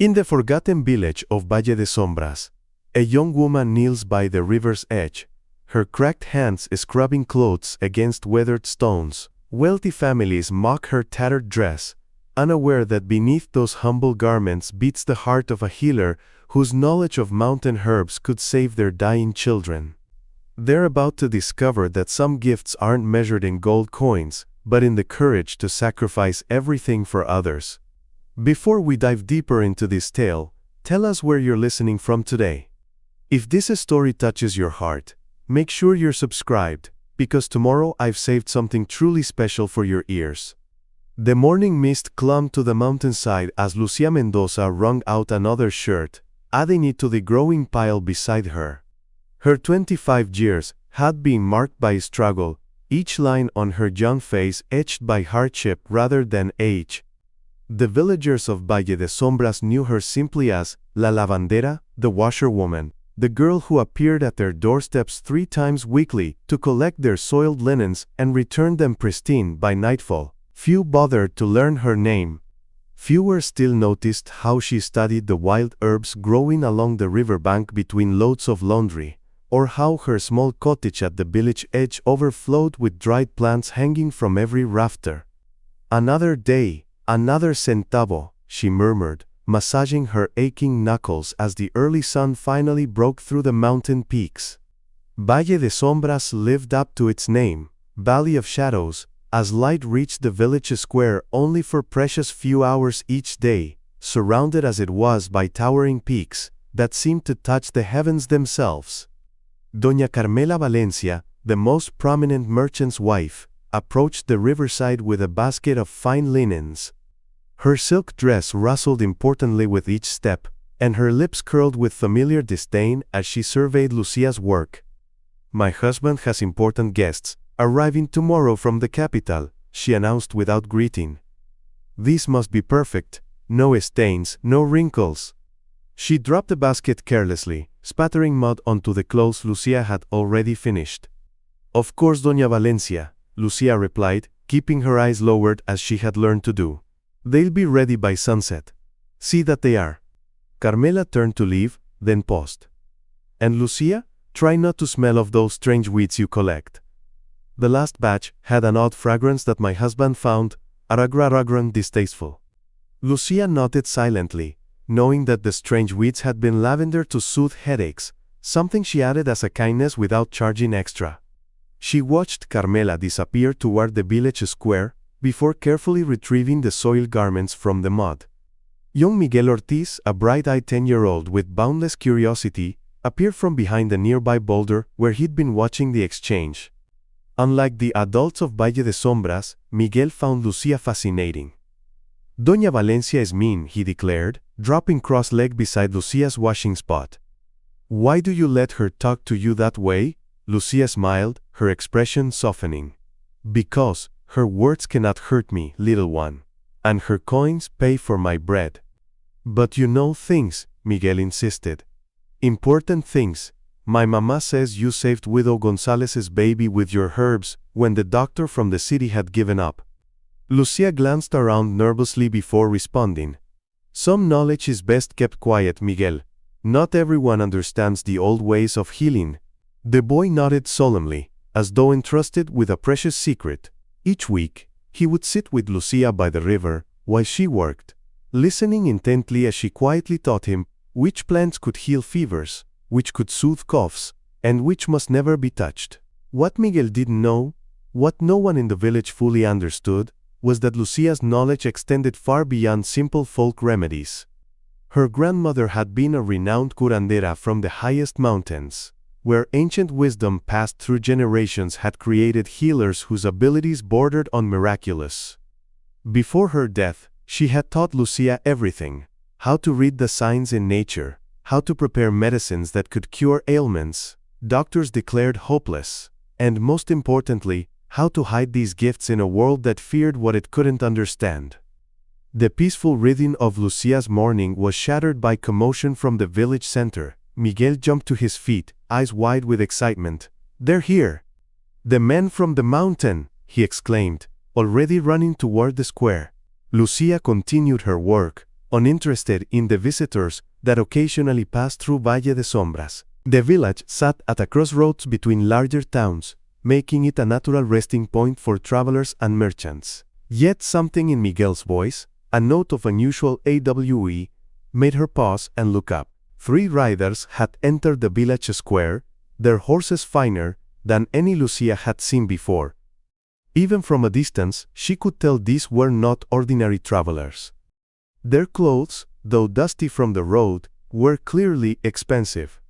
In the forgotten village of Valle de Sombras, a young woman kneels by the river's edge, her cracked hands scrubbing clothes against weathered stones. Wealthy families mock her tattered dress, unaware that beneath those humble garments beats the heart of a healer whose knowledge of mountain herbs could save their dying children. They're about to discover that some gifts aren't measured in gold coins, but in the courage to sacrifice everything for others. Before we dive deeper into this tale, tell us where you're listening from today. If this story touches your heart, make sure you're subscribed, because tomorrow I've saved something truly special for your ears. The morning mist clung to the mountainside as Lucia Mendoza wrung out another shirt, adding it to the growing pile beside her. Her 25 years had been marked by struggle, each line on her young face etched by hardship rather than age. The villagers of Valle de Sombras knew her simply as La Lavandera, the washerwoman, the girl who appeared at their doorsteps 3 times weekly to collect their soiled linens and return them pristine by nightfall. Few bothered to learn her name. Fewer still noticed how she studied the wild herbs growing along the riverbank between loads of laundry, or how her small cottage at the village edge overflowed with dried plants hanging from every rafter. Another day, another centavo, she murmured, massaging her aching knuckles as the early sun finally broke through the mountain peaks. Valle de Sombras lived up to its name, Valley of Shadows, as light reached the village square only for precious few hours each day, surrounded as it was by towering peaks that seemed to touch the heavens themselves. Doña Carmela Valencia, the most prominent merchant's wife, approached the riverside with a basket of fine linens. Her silk dress rustled importantly with each step, and her lips curled with familiar disdain as she surveyed Lucia's work. "My husband has important guests, arriving tomorrow from the capital," she announced without greeting. "These must be perfect, no stains, no wrinkles." She dropped the basket carelessly, spattering mud onto the clothes Lucia had already finished. "Of course, Doña Valencia," Lucia replied, keeping her eyes lowered as she had learned to do. "They'll be ready by sunset. See that they are." Carmela turned to leave, then paused. "And Lucia, try not to smell of those strange weeds you collect. The last batch had an odd fragrance that my husband found aragraragrun distasteful." Lucia nodded silently, knowing that the strange weeds had been lavender to soothe headaches, something she added as a kindness without charging extra. She watched Carmela disappear toward the village square, before carefully retrieving the soiled garments from the mud. Young Miguel Ortiz, a bright-eyed 10-year-old with boundless curiosity, appeared from behind a nearby boulder where he'd been watching the exchange. Unlike the adults of Valle de Sombras, Miguel found Lucia fascinating. "Doña Valencia is mean," he declared, dropping cross-legged beside Lucia's washing spot. "Why do you let her talk to you that way?" Lucia smiled, her expression softening. "Because her words cannot hurt me, little one, and her coins pay for my bread." "But you know things," Miguel insisted. "Important things. My mama says you saved Widow Gonzalez's baby with your herbs when the doctor from the city had given up." Lucia glanced around nervously before responding. "Some knowledge is best kept quiet, Miguel. Not everyone understands the old ways of healing." The boy nodded solemnly, as though entrusted with a precious secret. Each week, he would sit with Lucia by the river while she worked, listening intently as she quietly taught him which plants could heal fevers, which could soothe coughs, and which must never be touched. What Miguel didn't know, what no one in the village fully understood, was that Lucia's knowledge extended far beyond simple folk remedies. Her grandmother had been a renowned curandera from the highest mountains, where ancient wisdom passed through generations had created healers whose abilities bordered on miraculous. Before her death, she had taught Lucia everything: how to read the signs in nature, how to prepare medicines that could cure ailments doctors declared hopeless, and most importantly, how to hide these gifts in a world that feared what it couldn't understand. The peaceful rhythm of Lucia's morning was shattered by commotion from the village center. Miguel jumped to his feet, eyes wide with excitement. "They're here! The men from the mountain!" he exclaimed, already running toward the square. Lucia continued her work, uninterested in the visitors that occasionally passed through Valle de Sombras. The village sat at a crossroads between larger towns, making it a natural resting point for travelers and merchants. Yet something in Miguel's voice, a note of unusual AWE, made her pause and look up. 3 riders had entered the village square, their horses finer than any Lucia had seen before. Even from a distance, she could tell these were not ordinary travelers. Their clothes, though dusty from the road, were clearly expensive.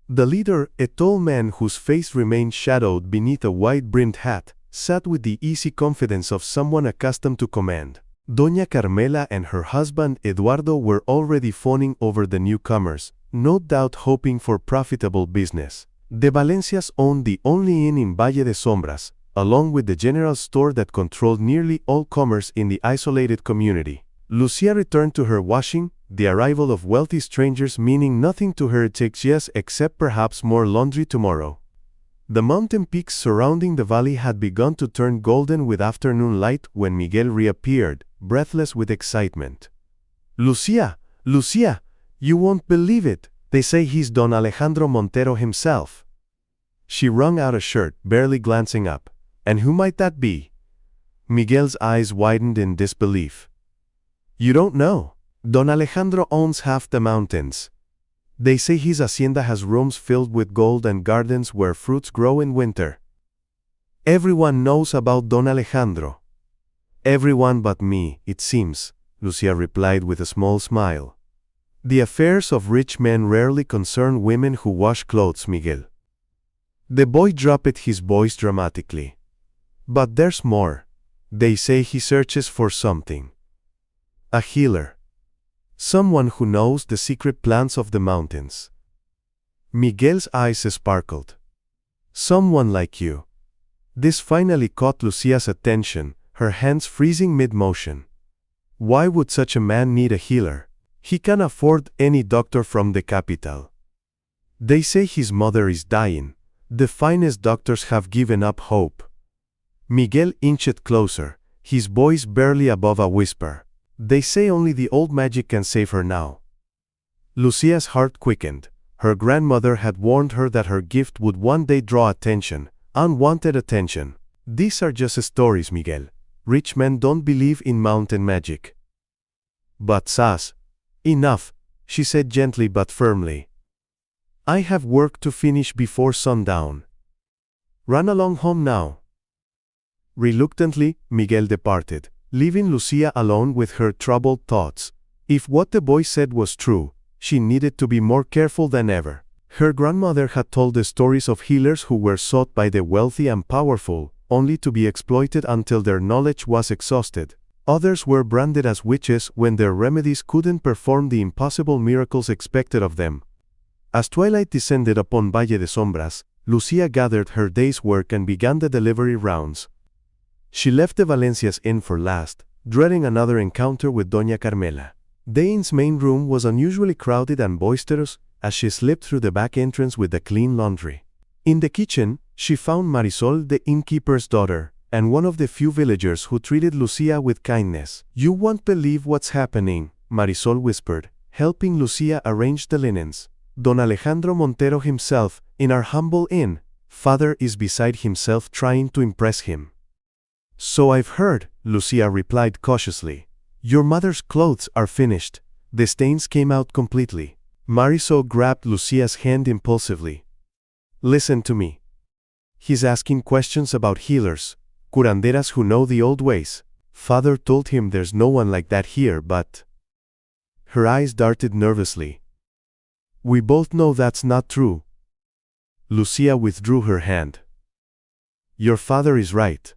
The leader, a tall man whose face remained shadowed beneath a wide-brimmed hat, sat with the easy confidence of someone accustomed to command. Doña Carmela and her husband Eduardo were already fawning over the newcomers, no doubt hoping for profitable business. The Valencias owned the only inn in Valle de Sombras, along with the general store that controlled nearly all commerce in the isolated community. Lucia returned to her washing, the arrival of wealthy strangers meaning nothing to her years except perhaps more laundry tomorrow. The mountain peaks surrounding the valley had begun to turn golden with afternoon light when Miguel reappeared, breathless with excitement. "Lucia! Lucia! You won't believe it! They say he's Don Alejandro Montero himself." She wrung out a shirt, barely glancing up. "And who might that be?" Miguel's eyes widened in disbelief. "You don't know? Don Alejandro owns half the mountains. They say his hacienda has rooms filled with gold and gardens where fruits grow in winter. Everyone knows about Don Alejandro." "Everyone but me, it seems," Lucia replied with a small smile. "The affairs of rich men rarely concern women who wash clothes, Miguel." The boy dropped his voice dramatically. "But there's more. They say he searches for something. A healer. Someone who knows the secret plants of the mountains." Miguel's eyes sparkled. "Someone like you." This finally caught Lucia's attention, her hands freezing mid-motion. "Why would such a man need a healer? He can afford any doctor from the capital. They say his mother is dying. The finest doctors have given up hope." Miguel inched closer, his voice barely above a whisper. "They say only the old magic can save her now." Lucia's heart quickened. Her grandmother had warned her that her gift would one day draw attention, unwanted attention. "These are just stories, Miguel. Rich men don't believe in mountain magic." "But Sas, enough," she said gently but firmly. "I have work to finish before sundown. Run along home now." Reluctantly, Miguel departed, leaving Lucia alone with her troubled thoughts. If what the boy said was true, she needed to be more careful than ever. Her grandmother had told the stories of healers who were sought by the wealthy and powerful, only to be exploited until their knowledge was exhausted. Others were branded as witches when their remedies couldn't perform the impossible miracles expected of them. As twilight descended upon Valle de Sombras, Lucia gathered her day's work and began the delivery rounds. She left the Valencias inn for last, dreading another encounter with Doña Carmela. The inn's main room was unusually crowded and boisterous as she slipped through the back entrance with the clean laundry. In the kitchen, she found Marisol, the innkeeper's daughter, and one of the few villagers who treated Lucia with kindness. "You won't believe what's happening," Marisol whispered, helping Lucia arrange the linens. "Don Alejandro Montero himself, in our humble inn. Father is beside himself trying to impress him." "So I've heard," Lucia replied cautiously. "Your mother's clothes are finished. The stains came out completely." Marisol grabbed Lucia's hand impulsively. "Listen to me. He's asking questions about healers, curanderas who know the old ways. Father told him there's no one like that here, but—" Her eyes darted nervously. "We both know that's not true." Lucia withdrew her hand. "Your father is right.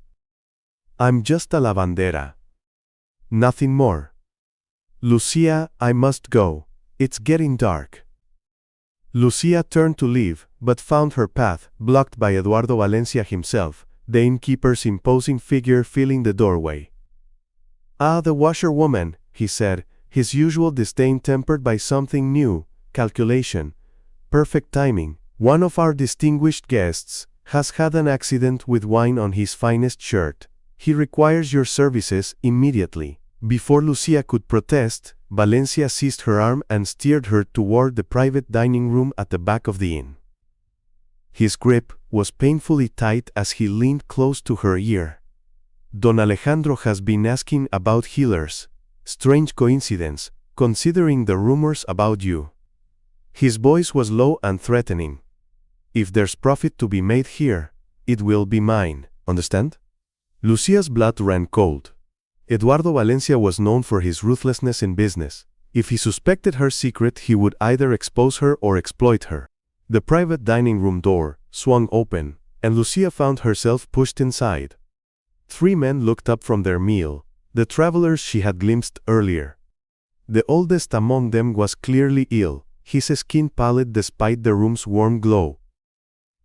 I'm just a lavandera. Nothing more. Lucia, I must go. It's getting dark." Lucia turned to leave, but found her path blocked by Eduardo Valencia himself, the innkeeper's imposing figure filling the doorway. "Ah, the washerwoman," he said, his usual disdain tempered by something new, calculation, perfect timing. "One of our distinguished guests has had an accident with wine on his finest shirt. He requires your services immediately." Before Lucia could protest, Valencia seized her arm and steered her toward the private dining room at the back of the inn. His grip was painfully tight as he leaned close to her ear. Don Alejandro has been asking about healers. Strange coincidence, considering the rumors about you. His voice was low and threatening. If there's profit to be made here, it will be mine, understand? Lucia's blood ran cold. Eduardo Valencia was known for his ruthlessness in business. If he suspected her secret, he would either expose her or exploit her. The private dining room door swung open, and Lucia found herself pushed inside. 3 men looked up from their meal, the travelers she had glimpsed earlier. The oldest among them was clearly ill, his skin pallid despite the room's warm glow.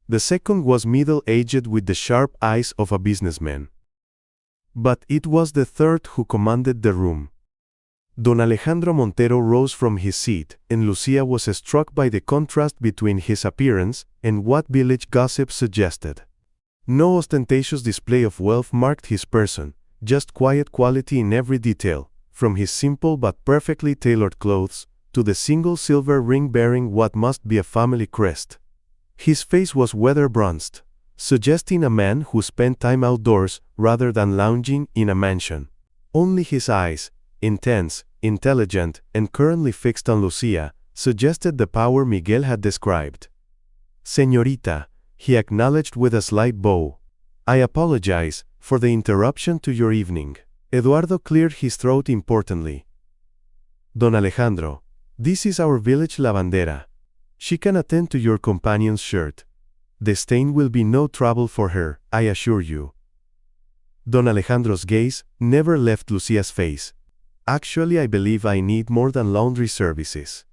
The second was middle-aged with the sharp eyes of a businessman. But it was the third who commanded the room. Don Alejandro Montero rose from his seat, and Lucia was struck by the contrast between his appearance and what village gossip suggested. No ostentatious display of wealth marked his person, just quiet quality in every detail, from his simple but perfectly tailored clothes to the single silver ring bearing what must be a family crest. His face was weather-bronzed, suggesting a man who spent time outdoors rather than lounging in a mansion. Only his eyes, intense, intelligent, and currently fixed on Lucia, suggested the power Miguel had described. "Señorita," he acknowledged with a slight bow. "I apologize for the interruption to your evening." Eduardo cleared his throat importantly. "Don Alejandro, this is our village lavandera. She can attend to your companion's shirt. The stain will be no trouble for her, I assure you." Don Alejandro's gaze never left Lucia's face. "Actually, I believe I need more than laundry services."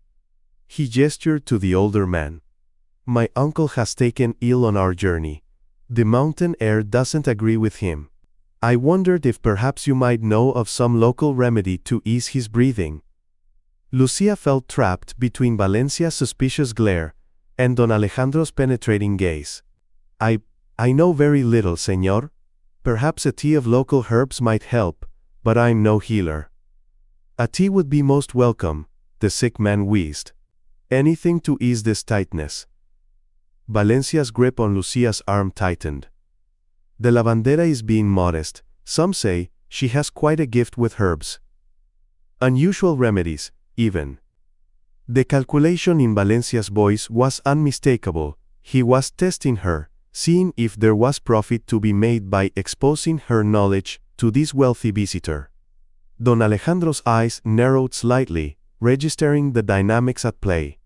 He gestured to the older man. "My uncle has taken ill on our journey. The mountain air doesn't agree with him. I wondered if perhaps you might know of some local remedy to ease his breathing." Lucia felt trapped between Valencia's suspicious glare and Don Alejandro's penetrating gaze. I know very little, señor. Perhaps a tea of local herbs might help, but I'm no healer." "A tea would be most welcome," the sick man wheezed. "Anything to ease this tightness." Valencia's grip on Lucia's arm tightened. "The lavandera is being modest. Some say she has quite a gift with herbs. Unusual remedies, even." The calculation in Valencia's voice was unmistakable. He was testing her, seeing if there was profit to be made by exposing her knowledge to this wealthy visitor. Don Alejandro's eyes narrowed slightly, registering the dynamics at play.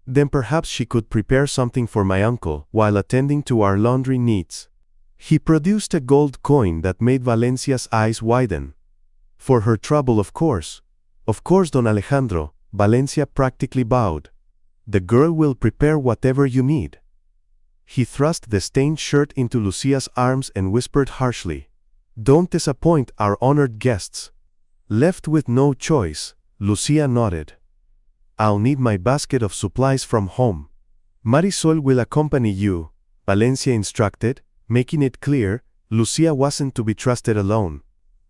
"Then perhaps she could prepare something for my uncle while attending to our laundry needs." He produced a gold coin that made Valencia's eyes widen. "For her trouble, of course." "Of course, Don Alejandro," Valencia practically bowed. "The girl will prepare whatever you need." He thrust the stained shirt into Lucia's arms and whispered harshly, "Don't disappoint our honored guests." Left with no choice, Lucia nodded. "I'll need my basket of supplies from home." "Marisol will accompany you," Valencia instructed, making it clear Lucia wasn't to be trusted alone.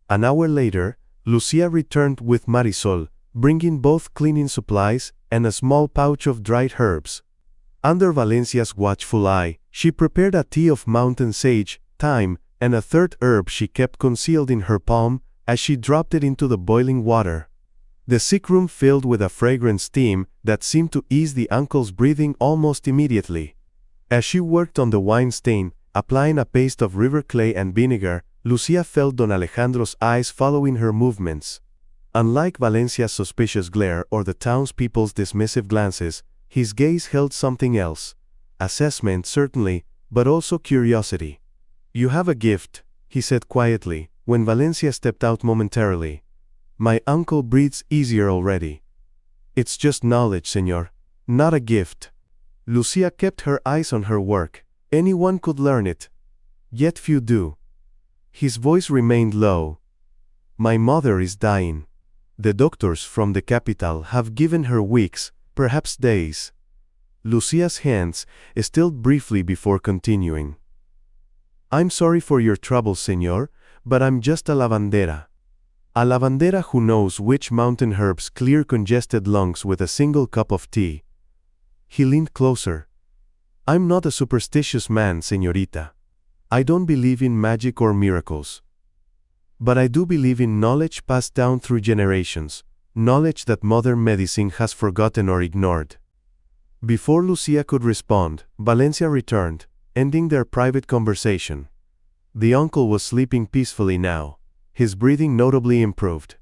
An hour later, Lucia returned with Marisol, bringing both cleaning supplies and a small pouch of dried herbs. Under Valencia's watchful eye, she prepared a tea of mountain sage, thyme, and a third herb she kept concealed in her palm as she dropped it into the boiling water. The sick room filled with a fragrant steam that seemed to ease the uncle's breathing almost immediately. As she worked on the wine stain, applying a paste of river clay and vinegar, Lucia felt Don Alejandro's eyes following her movements. Unlike Valencia's suspicious glare or the townspeople's dismissive glances, his gaze held something else. Assessment, certainly, but also curiosity. "You have a gift," he said quietly, when Valencia stepped out momentarily. "My uncle breathes easier already." "It's just knowledge, señor, not a gift." Lucia kept her eyes on her work. "Anyone could learn it. Yet few do." His voice remained low. "My mother is dying. The doctors from the capital have given her weeks, perhaps days." Lucia's hands stilled briefly before continuing. "I'm sorry for your trouble, señor, but I'm just a lavandera. A lavandera who knows which mountain herbs clear congested lungs with a single cup of tea. He leaned closer. I'm not a superstitious man, señorita. I don't believe in magic or miracles. But I do believe in knowledge passed down through generations, knowledge that modern medicine has forgotten or ignored. Before Lucia could respond, Valencia returned, ending their private conversation. The uncle was sleeping peacefully now. His breathing notably improved.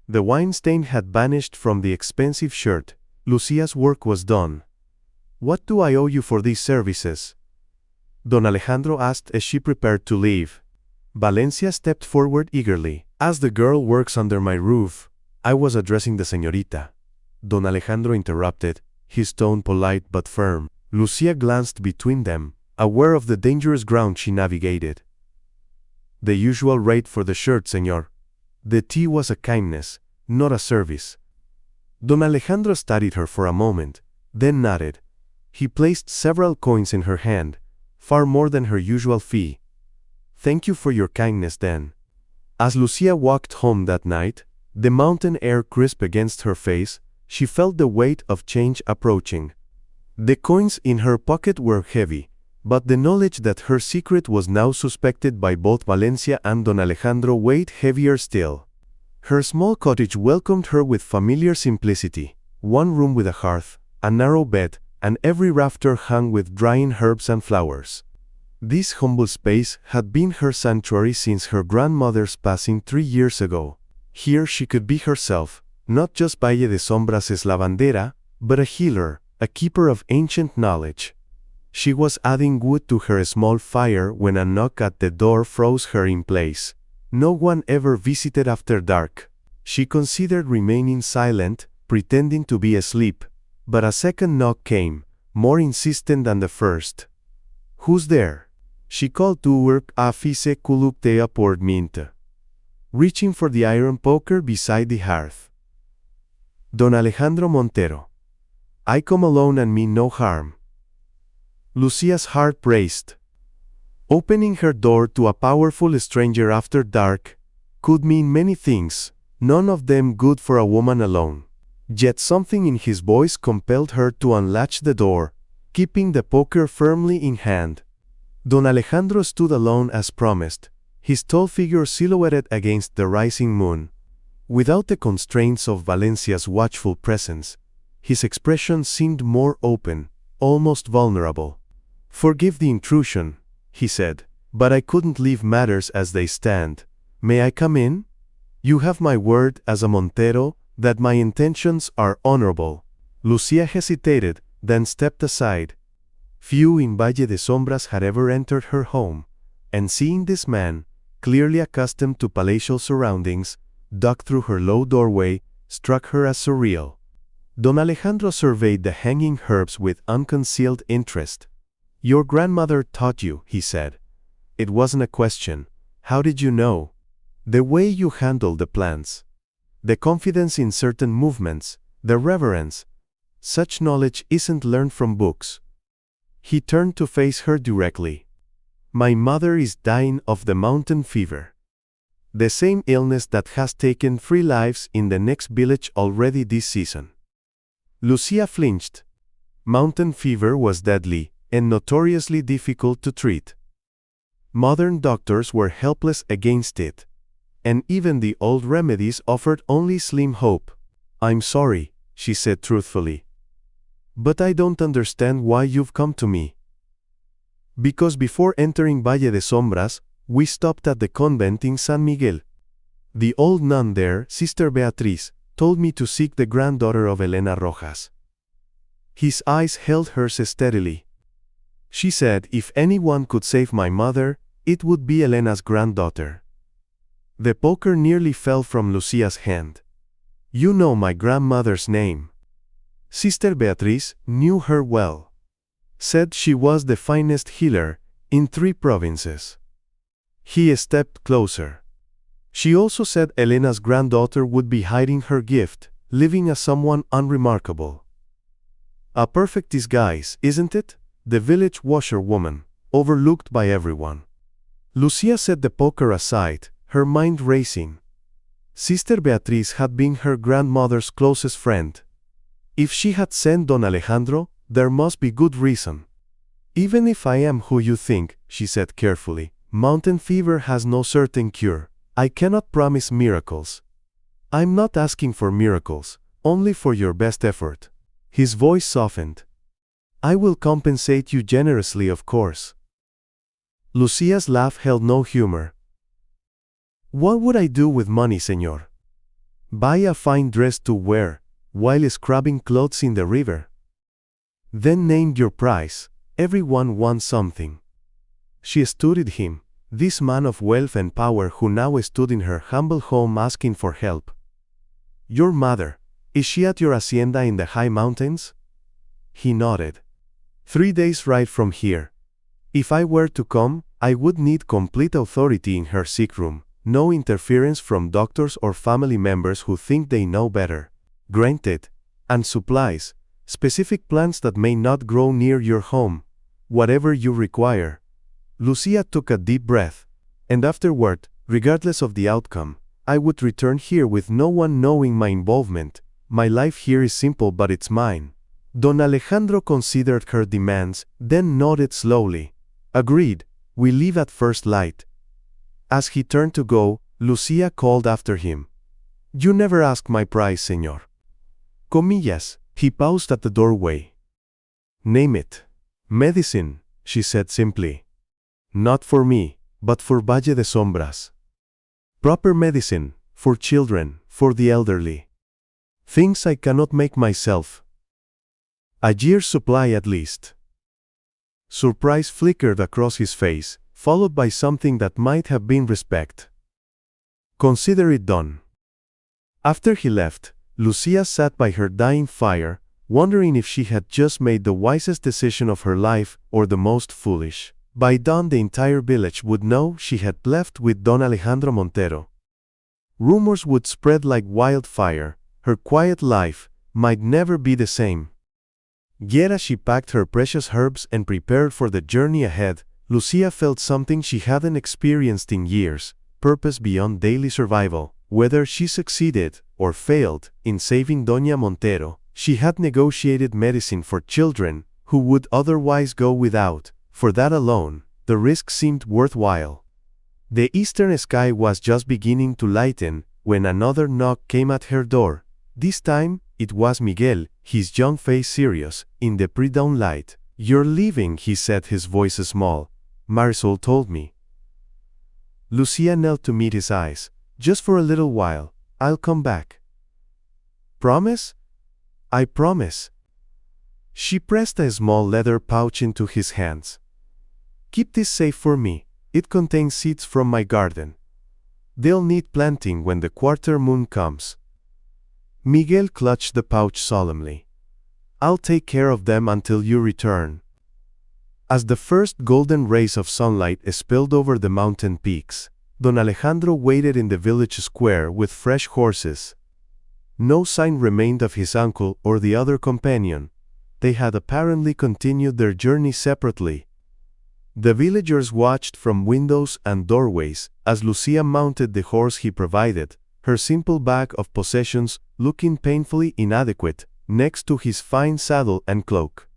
The wine stain had vanished from the expensive shirt. Lucia's work was done. What do I owe you for these services? Don Alejandro asked as she prepared to leave. Valencia stepped forward eagerly. As the girl works under my roof, I was addressing the señorita. Don Alejandro interrupted, his tone polite but firm. Lucia glanced between them, aware of the dangerous ground she navigated. The usual rate for the shirt, señor. The tea was a kindness, not a service. Don Alejandro studied her for a moment, then nodded. He placed several coins in her hand, far more than her usual fee. Thank you for your kindness then. As Lucia walked home that night, the mountain air crisp against her face, she felt the weight of change approaching. The coins in her pocket were heavy, but the knowledge that her secret was now suspected by both Valencia and Don Alejandro weighed heavier still. Her small cottage welcomed her with familiar simplicity, one room with a hearth, a narrow bed, and every rafter hung with drying herbs and flowers. This humble space had been her sanctuary since her grandmother's passing 3 years ago. Here she could be herself, not just Valle de Sombras' lavandera, but a healer, a keeper of ancient knowledge. She was adding wood to her small fire when a knock at the door froze her in place. No one ever visited after dark. She considered remaining silent, pretending to be asleep, but a second knock came, more insistent than the first. Who's there? She called to work afise kuluptea portminte, reaching for the iron poker beside the hearth. Don Alejandro Montero. I come alone and mean no harm. Lucia's heart raced. Opening her door to a powerful stranger after dark could mean many things, none of them good for a woman alone. Yet something in his voice compelled her to unlatch the door, keeping the poker firmly in hand. Don Alejandro stood alone as promised, his tall figure silhouetted against the rising moon. Without the constraints of Valencia's watchful presence, his expression seemed more open, almost vulnerable. Forgive the intrusion, he said, but I couldn't leave matters as they stand. May I come in? You have my word as a Montero that my intentions are honorable. Lucia hesitated, then stepped aside. Few in Valle de Sombras had ever entered her home, and seeing this man, clearly accustomed to palatial surroundings, duck through her low doorway, struck her as surreal. Don Alejandro surveyed the hanging herbs with unconcealed interest. Your grandmother taught you, he said. It wasn't a question. How did you know? The way you handle the plants. The confidence in certain movements, the reverence. Such knowledge isn't learned from books. He turned to face her directly. My mother is dying of the mountain fever. The same illness that has taken 3 lives in the next village already this season. Lucia flinched. Mountain fever was deadly and notoriously difficult to treat. Modern doctors were helpless against it, and even the old remedies offered only slim hope. I'm sorry, she said truthfully. But I don't understand why you've come to me. Because before entering Valle de Sombras, we stopped at the convent in San Miguel. The old nun there, Sister Beatriz, told me to seek the granddaughter of Elena Rojas. His eyes held hers steadily. She said if anyone could save my mother, it would be Elena's granddaughter. The poker nearly fell from Lucia's hand. You know my grandmother's name. Sister Beatriz knew her well. Said she was the finest healer in 3 provinces. He stepped closer. She also said Elena's granddaughter would be hiding her gift, living as someone unremarkable. A perfect disguise, isn't it? The village washerwoman, overlooked by everyone. Lucia set the poker aside, her mind racing. Sister Beatriz had been her grandmother's closest friend. If she had sent Don Alejandro, there must be good reason. Even if I am who you think, she said carefully, mountain fever has no certain cure. I cannot promise miracles. I'm not asking for miracles, only for your best effort. His voice softened. I will compensate you generously, of course. Lucia's laugh held no humor. What would I do with money, senor? Buy a fine dress to wear, while scrubbing clothes in the river. Then name your price. Everyone wants something. She studied him, this man of wealth and power who now stood in her humble home asking for help. Your mother, is she at your hacienda in the high mountains? He nodded. 3 days' ride from here. If I were to come, I would need complete authority in her sick room, no interference from doctors or family members who think they know better. Granted. And supplies, specific plants that may not grow near your home. Whatever you require. Lucia took a deep breath. And afterward, regardless of the outcome, I would return here with no one knowing my involvement. My life here is simple, but it's mine. Don Alejandro considered her demands, then nodded slowly. Agreed, we leave at first light. As he turned to go, Lucia called after him. You never ask my price, senor. Comillas, he paused at the doorway. Name it. Medicine, she said simply. Not for me, but for Valle de Sombras. Proper medicine, for children, for the elderly. Things I cannot make myself. A year's supply at least. Surprise flickered across his face, followed by something that might have been respect. Consider it done. After he left, Lucia sat by her dying fire, wondering if she had just made the wisest decision of her life or the most foolish. By dawn the entire village would know she had left with Don Alejandro Montero. Rumors would spread like wildfire. Her quiet life might never be the same. Yet as she packed her precious herbs and prepared for the journey ahead, Lucia felt something she hadn't experienced in years, purpose beyond daily survival. Whether she succeeded or failed in saving Doña Montero, she had negotiated medicine for children who would otherwise go without. For that alone, the risk seemed worthwhile. The eastern sky was just beginning to lighten when another knock came at her door. This time, it was Miguel, his young face serious, in the pre-dawn light. You're leaving, he said, his voice small. Marisol told me. Lucia knelt to meet his eyes. Just for a little while, I'll come back. Promise? I promise. She pressed a small leather pouch into his hands. Keep this safe for me. It contains seeds from my garden. They'll need planting when the quarter moon comes. Miguel clutched the pouch solemnly. I'll take care of them until you return. As the first golden rays of sunlight spilled over the mountain peaks, Don Alejandro waited in the village square with fresh horses. No sign remained of his uncle or the other companion. They had apparently continued their journey separately. The villagers watched from windows and doorways as Lucia mounted the horse he provided, her simple bag of possessions looking painfully inadequate next to his fine saddle and cloak.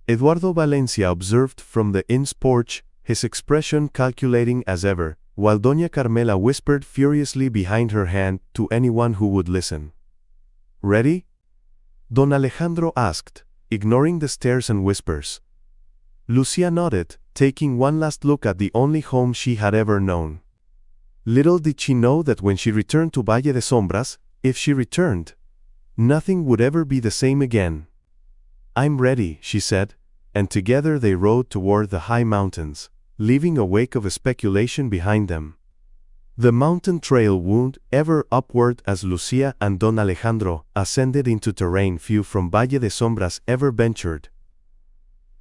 Eduardo Valencia observed from the inn's porch, his expression calculating as ever, while Doña Carmela whispered furiously behind her hand to anyone who would listen. Ready? Don Alejandro asked, ignoring the stares and whispers. Lucia nodded, taking one last look at the only home she had ever known. Little did she know that when she returned to Valle de Sombras, if she returned, nothing would ever be the same again. I'm ready, she said, and together they rode toward the high mountains, leaving a wake of speculation behind them. The mountain trail wound ever upward as Lucia and Don Alejandro ascended into terrain few from Valle de Sombras ever ventured.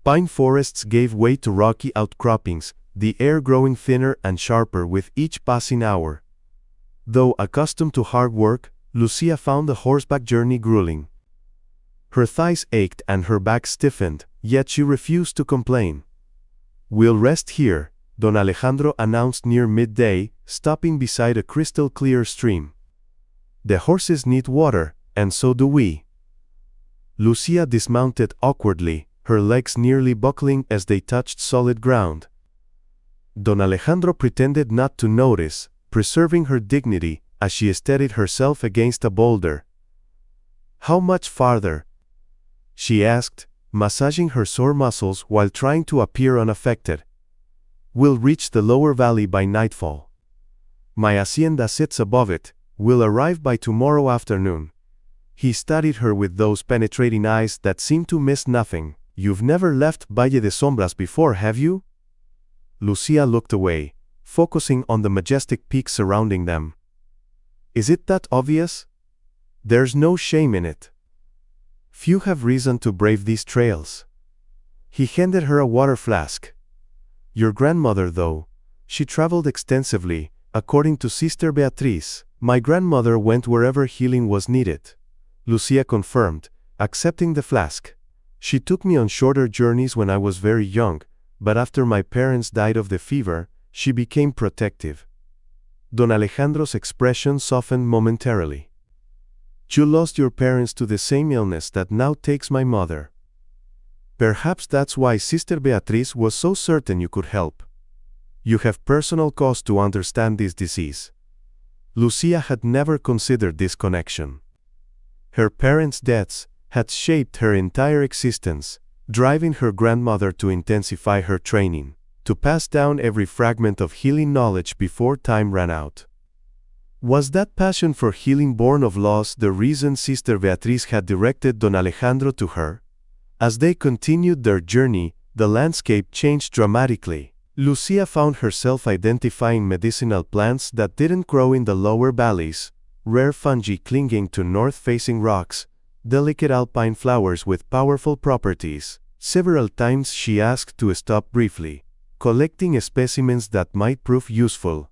Pine forests gave way to rocky outcroppings, the air growing thinner and sharper with each passing hour. Though accustomed to hard work, Lucia found the horseback journey grueling. Her thighs ached and her back stiffened, yet she refused to complain. We'll rest here, Don Alejandro announced near midday, stopping beside a crystal-clear stream. The horses need water, and so do we. Lucia dismounted awkwardly, her legs nearly buckling as they touched solid ground. Don Alejandro pretended not to notice, preserving her dignity as she steadied herself against a boulder. "How much farther?" she asked, massaging her sore muscles while trying to appear unaffected. "We'll reach the lower valley by nightfall. My hacienda sits above it. We'll arrive by tomorrow afternoon." He studied her with those penetrating eyes that seemed to miss nothing. "You've never left Valle de Sombras before, have you?" Lucia looked away, focusing on the majestic peaks surrounding them. "Is it that obvious? There's no shame in it. Few have reason to brave these trails." He handed her a water flask. "Your grandmother, though, she traveled extensively, according to Sister Beatriz." "My grandmother went wherever healing was needed," Lucia confirmed, accepting the flask. "She took me on shorter journeys when I was very young, but after my parents died of the fever, she became protective." Don Alejandro's expression softened momentarily. "You lost your parents to the same illness that now takes my mother. Perhaps that's why Sister Beatriz was so certain you could help. You have personal cause to understand this disease." Lucia had never considered this connection. Her parents' deaths had shaped her entire existence, driving her grandmother to intensify her training, to pass down every fragment of healing knowledge before time ran out. Was that passion for healing born of loss the reason Sister Beatriz had directed Don Alejandro to her? As they continued their journey, the landscape changed dramatically. Lucia found herself identifying medicinal plants that didn't grow in the lower valleys, rare fungi clinging to north-facing rocks, delicate alpine flowers with powerful properties. Several times she asked to stop briefly, collecting specimens that might prove useful.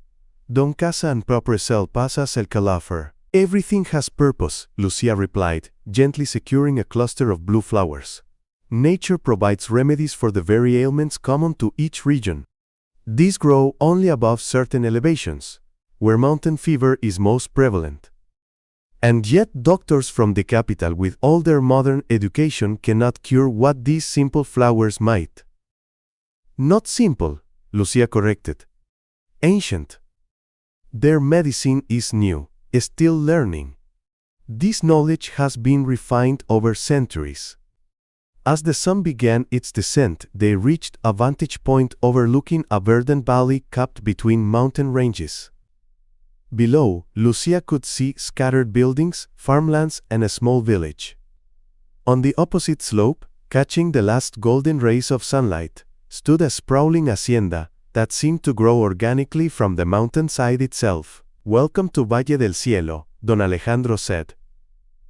"Don casa and propre sel pasas el calafer." "Everything has purpose," Lucia replied, gently securing a cluster of blue flowers. "Nature provides remedies for the very ailments common to each region. These grow only above certain elevations, where mountain fever is most prevalent. And yet doctors from the capital with all their modern education cannot cure what these simple flowers might." "Not simple," Lucia corrected. "Ancient. Their medicine is new, still learning. This knowledge has been refined over centuries." As the sun began its descent, they reached a vantage point overlooking a verdant valley capped between mountain ranges. Below, Lucia could see scattered buildings, farmlands, and a small village. On the opposite slope, catching the last golden rays of sunlight, stood a sprawling hacienda that seemed to grow organically from the mountainside itself. "Welcome to Valle del Cielo," Don Alejandro said.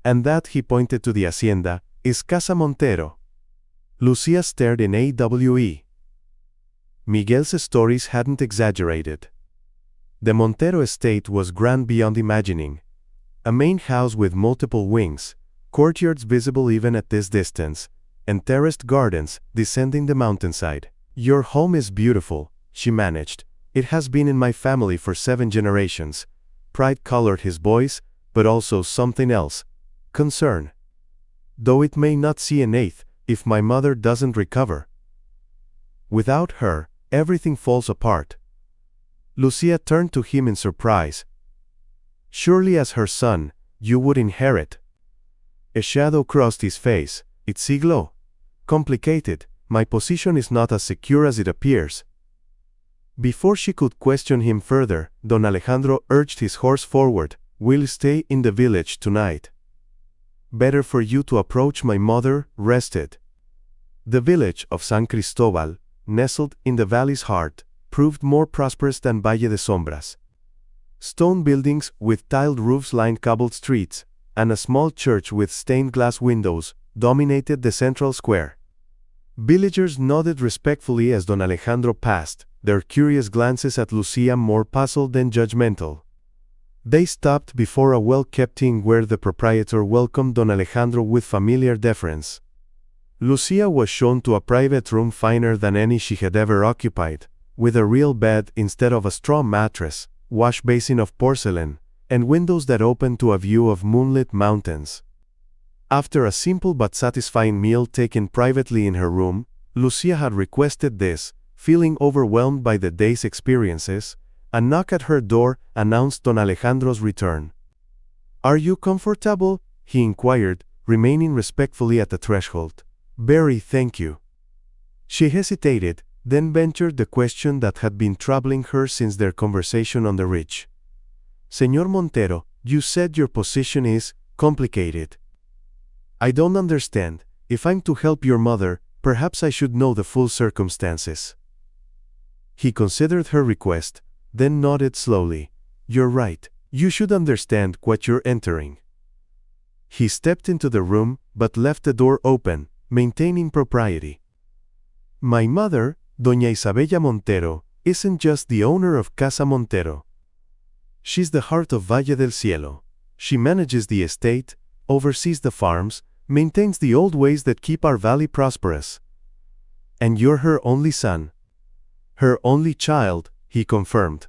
"And that," he pointed to the hacienda, "is Casa Montero." Lucia stared in awe. Miguel's stories hadn't exaggerated. The Montero estate was grand beyond imagining. A main house with multiple wings, courtyards visible even at this distance, and terraced gardens descending the mountainside. "Your home is beautiful," she managed. "It has been in my family for 7 generations." Pride colored his voice, but also something else: concern. "Though it may not see an eighth, if my mother doesn't recover. Without her, everything falls apart." Lucia turned to him in surprise. "Surely as her son, you would inherit." A shadow crossed his face. "It's siglo. Complicated. My position is not as secure as it appears." Before she could question him further, Don Alejandro urged his horse forward. "We'll stay in the village tonight. Better for you to approach my mother rested." The village of San Cristobal, nestled in the valley's heart, proved more prosperous than Valle de Sombras. Stone buildings with tiled roofs lined cobbled streets, and a small church with stained glass windows dominated the central square. Villagers nodded respectfully as Don Alejandro passed, their curious glances at Lucia more puzzled than judgmental. They stopped before a well-kept inn where the proprietor welcomed Don Alejandro with familiar deference. Lucia was shown to a private room finer than any she had ever occupied, with a real bed instead of a straw mattress, wash basin of porcelain, and windows that opened to a view of moonlit mountains. After a simple but satisfying meal taken privately in her room, Lucia had requested this, feeling overwhelmed by the day's experiences. A knock at her door announced Don Alejandro's return. "Are you comfortable?" he inquired, remaining respectfully at the threshold. "Very, thank you." She hesitated, then ventured the question that had been troubling her since their conversation on the ridge. "Señor Montero, you said your position is complicated. I don't understand. If I'm to help your mother, perhaps I should know the full circumstances." He considered her request, then nodded slowly. "You're right. You should understand what you're entering." He stepped into the room, but left the door open, maintaining propriety. "My mother, Doña Isabella Montero, isn't just the owner of Casa Montero. She's the heart of Valle del Cielo. She manages the estate, oversees the farms, maintains the old ways that keep our valley prosperous. And you're her only son." "Her only child," he confirmed.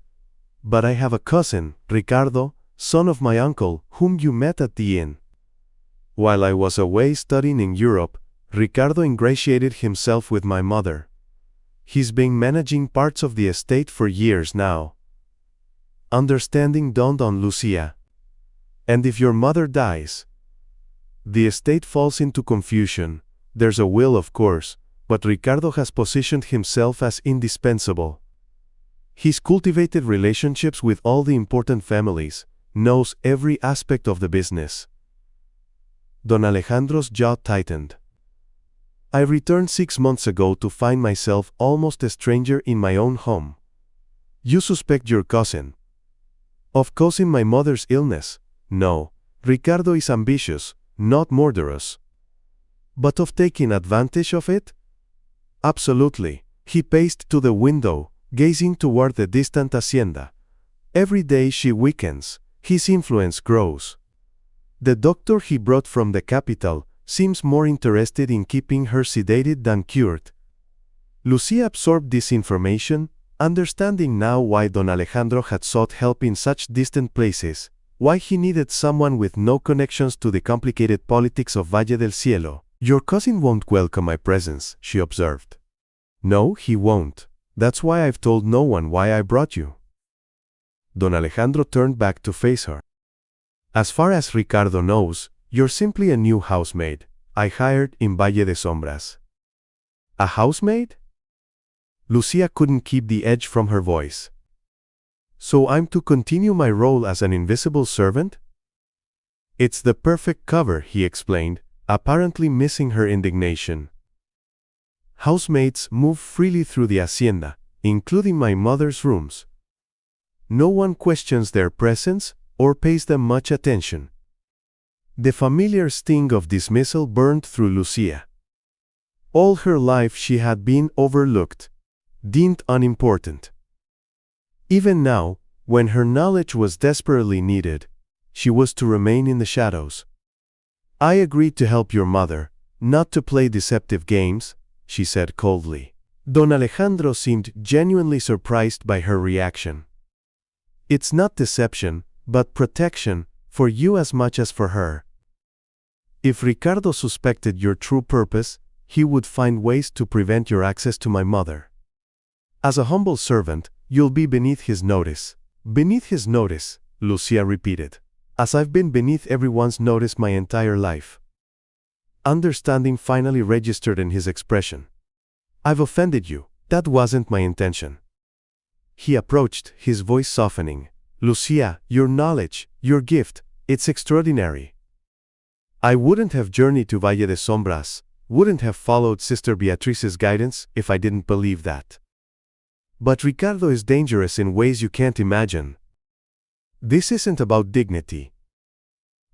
"But I have a cousin, Ricardo, son of my uncle, whom you met at the inn. While I was away studying in Europe, Ricardo ingratiated himself with my mother. He's been managing parts of the estate for years now." Understanding dawned on Lucia. "And if your mother dies?" "The estate falls into confusion. There's a will, of course, but Ricardo has positioned himself as indispensable. He's cultivated relationships with all the important families, knows every aspect of the business." Don Alejandro's jaw tightened. "I returned 6 months ago to find myself almost a stranger in my own home. You suspect your cousin. Of causing my mother's illness? No. Ricardo is ambitious, not murderous. But of taking advantage of it? Absolutely." He paced to the window, gazing toward the distant hacienda. "Every day she weakens, his influence grows. The doctor he brought from the capital seems more interested in keeping her sedated than cured." Lucia absorbed this information, understanding now why Don Alejandro had sought help in such distant places, why he needed someone with no connections to the complicated politics of Valle del Cielo. "Your cousin won't welcome my presence," she observed. "No, he won't. That's why I've told no one why I brought you." Don Alejandro turned back to face her. "As far as Ricardo knows, you're simply a new housemaid I hired in Valle de Sombras." "A housemaid?" Lucia couldn't keep the edge from her voice. "So I'm to continue my role as an invisible servant?" "It's the perfect cover," he explained, apparently missing her indignation. "Housemaids move freely through the hacienda, including my mother's rooms. No one questions their presence or pays them much attention." The familiar sting of dismissal burned through Lucia. All her life she had been overlooked, deemed unimportant. Even now, when her knowledge was desperately needed, she was to remain in the shadows. "I agreed to help your mother, not to play deceptive games," she said coldly. Don Alejandro seemed genuinely surprised by her reaction. "It's not deception, but protection, for you as much as for her. If Ricardo suspected your true purpose, he would find ways to prevent your access to my mother. As a humble servant, you'll be beneath his notice." "Beneath his notice," Lucia repeated, "as I've been beneath everyone's notice my entire life." Understanding finally registered in his expression. "I've offended you. That wasn't my intention." He approached, his voice softening. "Lucia, your knowledge, your gift, it's extraordinary. I wouldn't have journeyed to Valle de Sombras, wouldn't have followed Sister Beatrice's guidance if I didn't believe that. But Ricardo is dangerous in ways you can't imagine. This isn't about dignity.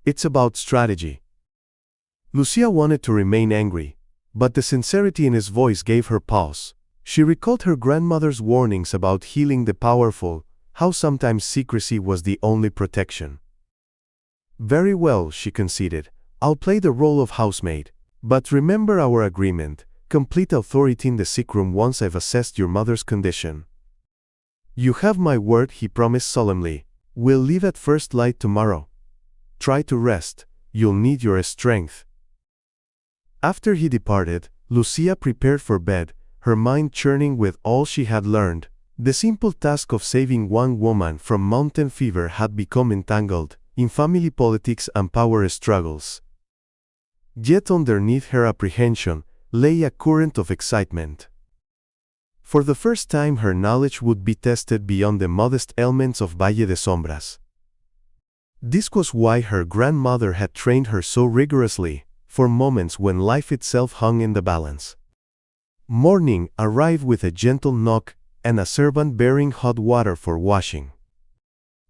It's about strategy." Lucia wanted to remain angry, but the sincerity in his voice gave her pause. She recalled her grandmother's warnings about healing the powerful, how sometimes secrecy was the only protection. "Very well," she conceded. "I'll play the role of housemaid. But remember our agreement, complete authority in the sick room once I've assessed your mother's condition." "You have my word," he promised solemnly. We'll leave at first light tomorrow. Try to rest, you'll need your strength. After he departed, Lucia prepared for bed, her mind churning with all she had learned. The simple task of saving one woman from mountain fever had become entangled in family politics and power struggles. Yet underneath her apprehension lay a current of excitement. For the first time her knowledge would be tested beyond the modest elements of Valle de Sombras. This was why her grandmother had trained her so rigorously, for moments when life itself hung in the balance. Morning arrived with a gentle knock and a servant bearing hot water for washing.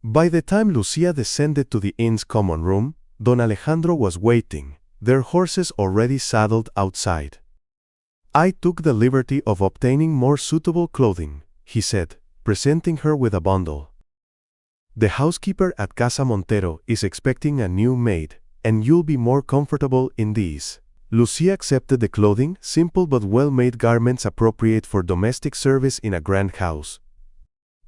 By the time Lucia descended to the inn's common room, Don Alejandro was waiting, their horses already saddled outside. I took the liberty of obtaining more suitable clothing, he said, presenting her with a bundle. The housekeeper at Casa Montero is expecting a new maid, and you'll be more comfortable in these. Lucia accepted the clothing, simple but well-made garments appropriate for domestic service in a grand house.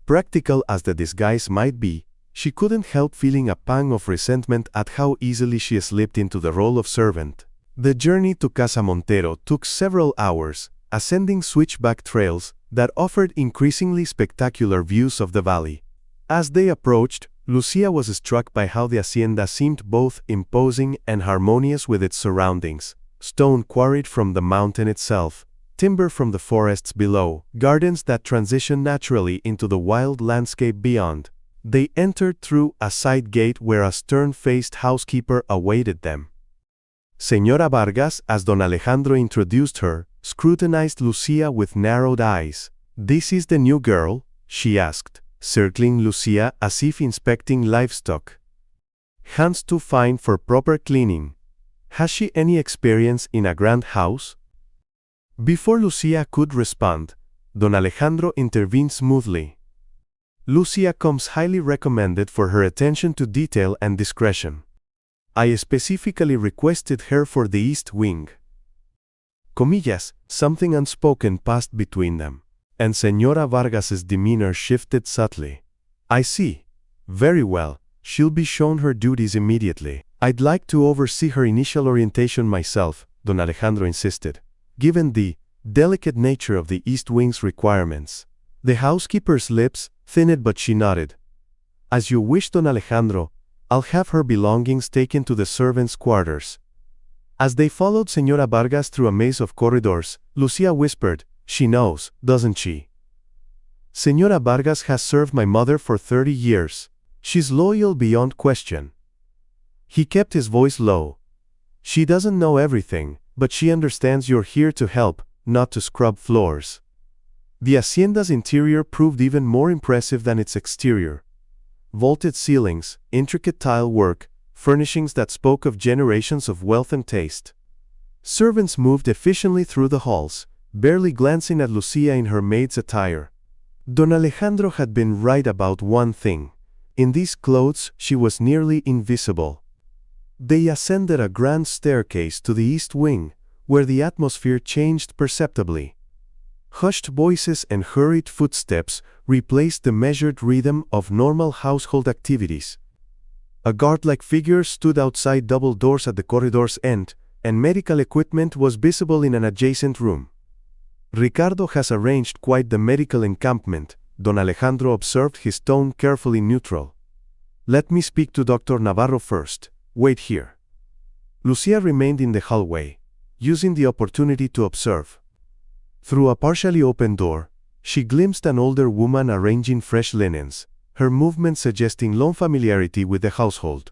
Practical as the disguise might be, she couldn't help feeling a pang of resentment at how easily she slipped into the role of servant. The journey to Casa Montero took several hours, ascending switchback trails that offered increasingly spectacular views of the valley. As they approached, Lucia was struck by how the hacienda seemed both imposing and harmonious with its surroundings. Stone quarried from the mountain itself, timber from the forests below, gardens that transition naturally into the wild landscape beyond. They entered through a side gate where a stern-faced housekeeper awaited them. Señora Vargas, as Don Alejandro introduced her, scrutinized Lucia with narrowed eyes. "This is the new girl?" she asked, circling Lucia as if inspecting livestock. "Hands too fine for proper cleaning. Has she any experience in a grand house?" Before Lucia could respond, Don Alejandro intervened smoothly. "Lucia comes highly recommended for her attention to detail and discretion. I specifically requested her for the east wing." Comillas, something unspoken passed between them, and Señora Vargas's demeanor shifted subtly. "I see. Very well, she'll be shown her duties immediately." "I'd like to oversee her initial orientation myself," Don Alejandro insisted, given the delicate nature of the east wing's requirements. The housekeeper's lips thinned, but she nodded. "As you wish, Don Alejandro. I'll have her belongings taken to the servants' quarters." As they followed Señora Vargas through a maze of corridors, Lucia whispered, "She knows, doesn't she? Señora Vargas has served my mother for 30 years. She's loyal beyond question." He kept his voice low. "She doesn't know everything, but she understands you're here to help, not to scrub floors." The hacienda's interior proved even more impressive than its exterior. Vaulted ceilings, intricate tile work, furnishings that spoke of generations of wealth and taste. Servants moved efficiently through the halls, barely glancing at Lucia in her maid's attire. Don Alejandro had been right about one thing. In these clothes she was nearly invisible. They ascended a grand staircase to the east wing, where the atmosphere changed perceptibly. Hushed voices and hurried footsteps replaced the measured rhythm of normal household activities. A guard-like figure stood outside double doors at the corridor's end, and medical equipment was visible in an adjacent room. "Ricardo has arranged quite the medical encampment," Don Alejandro observed, his tone carefully neutral. "Let me speak to Dr. Navarro first. Wait here." Lucia remained in the hallway, using the opportunity to observe. Through a partially open door, she glimpsed an older woman arranging fresh linens, her movements suggesting long familiarity with the household.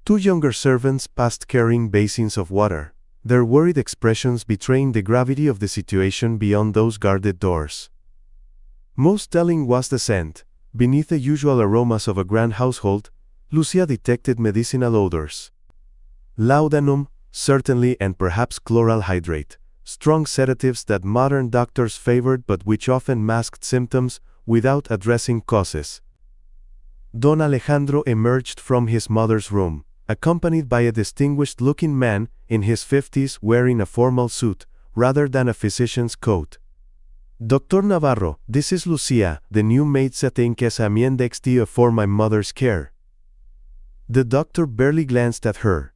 Two younger servants passed carrying basins of water, their worried expressions betraying the gravity of the situation beyond those guarded doors. Most telling was the scent. Beneath the usual aromas of a grand household, Lucia detected medicinal odors. Laudanum, certainly, and perhaps chloral hydrate, strong sedatives that modern doctors favored but which often masked symptoms without addressing causes. Don Alejandro emerged from his mother's room, accompanied by a distinguished-looking man in his 50s wearing a formal suit rather than a physician's coat. Doctor Navarro, this is Lucia, the new maid setting casamiento extio for my mother's care. The doctor barely glanced at her.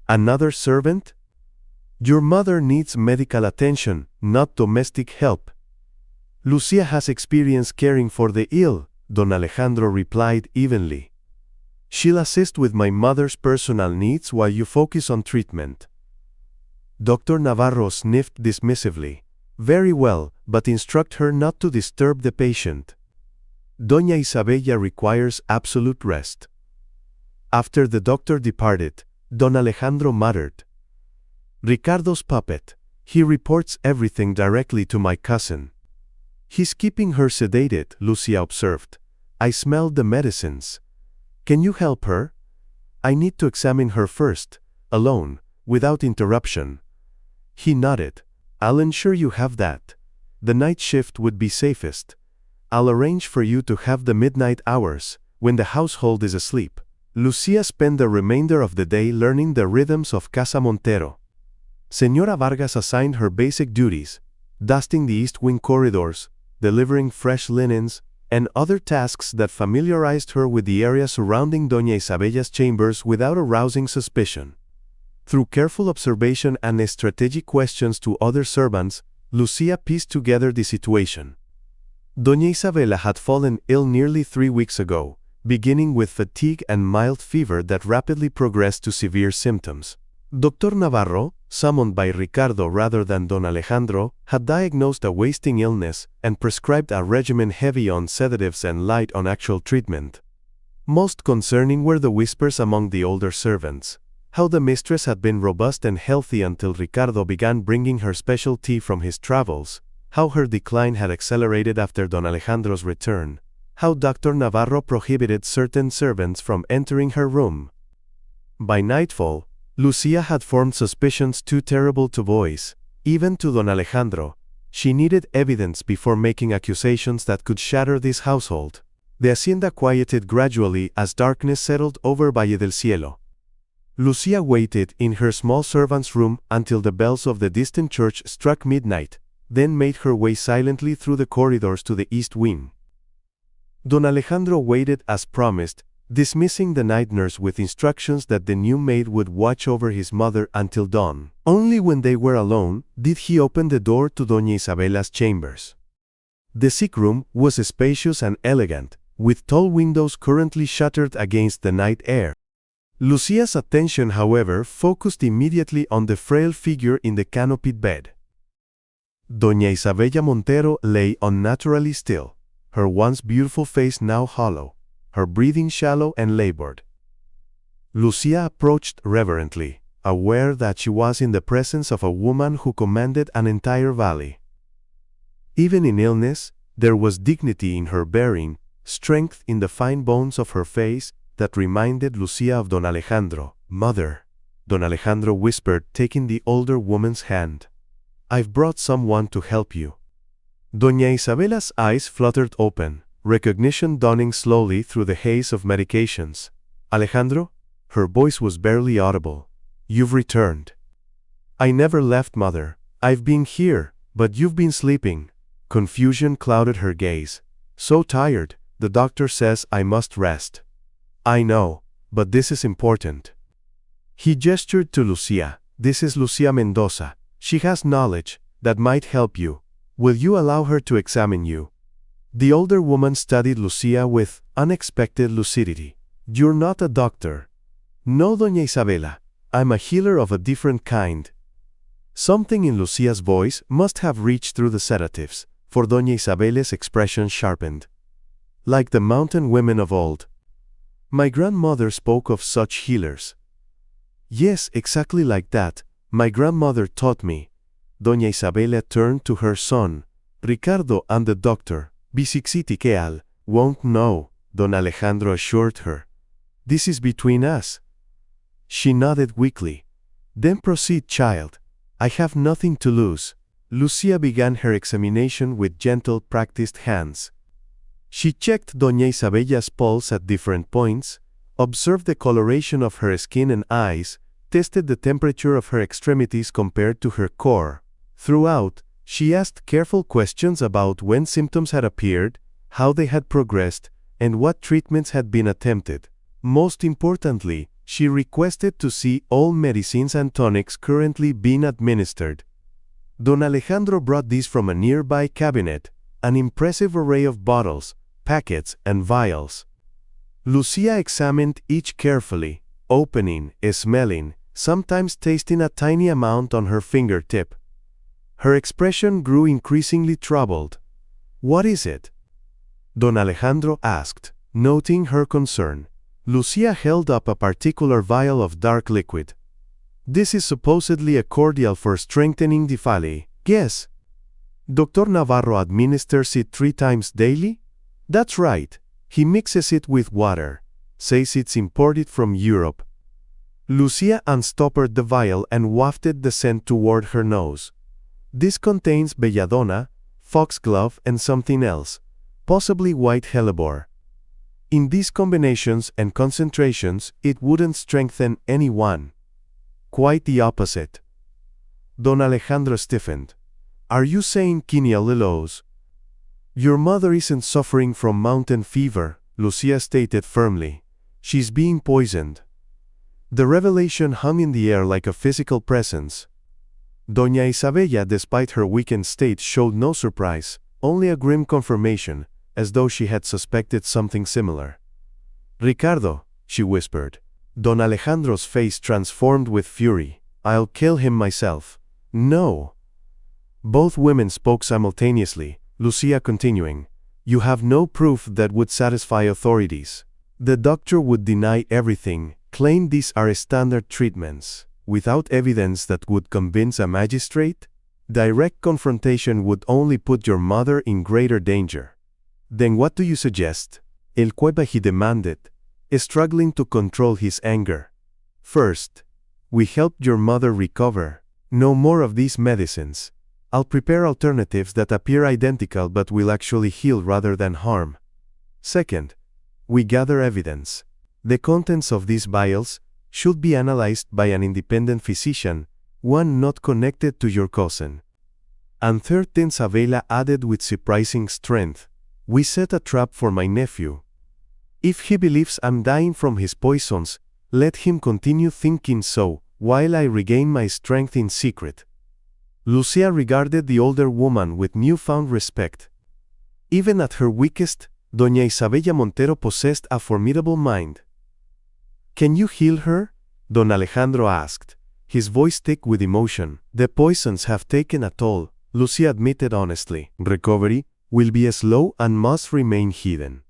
Another servant? Your mother needs medical attention, not domestic help. Lucia has experience caring for the ill, Don Alejandro replied evenly. She'll assist with my mother's personal needs while you focus on treatment. Dr. Navarro sniffed dismissively. Very well, but instruct her not to disturb the patient. Doña Isabella requires absolute rest. After the doctor departed, Don Alejandro muttered, Ricardo's puppet. He reports everything directly to my cousin. He's keeping her sedated, Lucia observed. I smelled the medicines. Can you help her? I need to examine her first, alone, without interruption. He nodded. I'll ensure you have that. The night shift would be safest. I'll arrange for you to have the midnight hours, when the household is asleep. Lucia spent the remainder of the day learning the rhythms of Casa Montero. Señora Vargas assigned her basic duties, dusting the east wing corridors, delivering fresh linens, and other tasks that familiarized her with the area surrounding Doña Isabella's chambers without arousing suspicion. Through careful observation and strategic questions to other servants, Lucia pieced together the situation. Doña Isabella had fallen ill nearly 3 weeks ago, beginning with fatigue and mild fever that rapidly progressed to severe symptoms. Dr. Navarro, summoned by Ricardo rather than Don Alejandro, had diagnosed a wasting illness and prescribed a regimen heavy on sedatives and light on actual treatment. Most concerning were the whispers among the older servants. How the mistress had been robust and healthy until Ricardo began bringing her special tea from his travels, how her decline had accelerated after Don Alejandro's return, how Dr. Navarro prohibited certain servants from entering her room. By nightfall, Lucia had formed suspicions too terrible to voice, even to Don Alejandro. She needed evidence before making accusations that could shatter this household. The hacienda quieted gradually as darkness settled over Valle del Cielo. Lucia waited in her small servant's room until the bells of the distant church struck midnight, then made her way silently through the corridors to the east wing. Don Alejandro waited as promised, dismissing the night nurse with instructions that the new maid would watch over his mother until dawn. Only when they were alone did he open the door to Doña Isabella's chambers. The sick room was spacious and elegant, with tall windows currently shuttered against the night air. Lucia's attention, however, focused immediately on the frail figure in the canopied bed. Doña Isabella Montero lay unnaturally still, her once beautiful face now hollow, her breathing shallow and labored. Lucia approached reverently, aware that she was in the presence of a woman who commanded an entire valley. Even in illness, there was dignity in her bearing, strength in the fine bones of her face, that reminded Lucia of Don Alejandro. Mother, Don Alejandro whispered, taking the older woman's hand. I've brought someone to help you. Doña Isabella's eyes fluttered open, recognition dawning slowly through the haze of medications. Alejandro? Her voice was barely audible. You've returned. I never left, Mother. I've been here, but you've been sleeping. Confusion clouded her gaze. So tired, the doctor says I must rest. I know, but this is important. He gestured to Lucia. This is Lucia Mendoza. She has knowledge that might help you. Will you allow her to examine you? The older woman studied Lucia with unexpected lucidity. You're not a doctor. No, Doña Isabella. I'm a healer of a different kind. Something in Lucia's voice must have reached through the sedatives, for Doña Isabella's expression sharpened. Like the mountain women of old. My grandmother spoke of such healers. Yes, exactly like that. My grandmother taught me. Doña Isabella turned to her son. Ricardo and the doctor, Bisixitiqueal, won't know, Don Alejandro assured her. This is between us. She nodded weakly. Then proceed, child. I have nothing to lose. Lucia began her examination with gentle, practiced hands. She checked Doña Isabella's pulse at different points, observed the coloration of her skin and eyes, tested the temperature of her extremities compared to her core. Throughout, She asked careful questions about when symptoms had appeared, how they had progressed, and what treatments had been attempted. Most importantly, she requested to see all medicines and tonics currently being administered. Don Alejandro brought these from a nearby cabinet, an impressive array of bottles, packets, and vials. Lucia examined each carefully, opening, smelling, sometimes tasting a tiny amount on her fingertip. Her expression grew increasingly troubled. "What is it?" Don Alejandro asked, noting her concern. Lucia held up a particular vial of dark liquid. "This is supposedly a cordial for strengthening the Valle." "Yes." "Dr. Navarro administers it 3 times daily?" "That's right. He mixes it with water. Says it's imported from Europe." Lucia unstoppered the vial and wafted the scent toward her nose. "This contains belladonna, foxglove, and something else, possibly white hellebore. In these combinations and concentrations, it wouldn't strengthen anyone. Quite the opposite." Don Alejandro stiffened. "Are you saying quinielillos?" "Your mother isn't suffering from mountain fever," Lucia stated firmly. "She's being poisoned." The revelation hung in the air like a physical presence. Doña Isabella, despite her weakened state, showed no surprise, only a grim confirmation, as though she had suspected something similar. "Ricardo," she whispered. Don Alejandro's face transformed with fury. "I'll kill him myself." "No." Both women spoke simultaneously, Lucia continuing. "You have no proof that would satisfy authorities. The doctor would deny everything, claim these are standard treatments. Without evidence that would convince a magistrate, direct confrontation would only put your mother in greater danger." "Then what do you suggest?" El Cueva, he demanded, struggling to control his anger. "First, we helped your mother recover. No more of these medicines. I'll prepare alternatives that appear identical but will actually heal rather than harm. Second, we gather evidence. The contents of these vials should be analyzed by an independent physician, one not connected to your cousin. And third," Isabella added with surprising strength, "we set a trap for my nephew. If he believes I'm dying from his poisons, let him continue thinking so, while I regain my strength in secret." Lucia regarded the older woman with newfound respect. Even at her weakest, Doña Isabella Montero possessed a formidable mind. "Can you heal her?" Don Alejandro asked, his voice thick with emotion. "The poisons have taken a toll," Lucia admitted honestly. "Recovery will be slow and must remain hidden.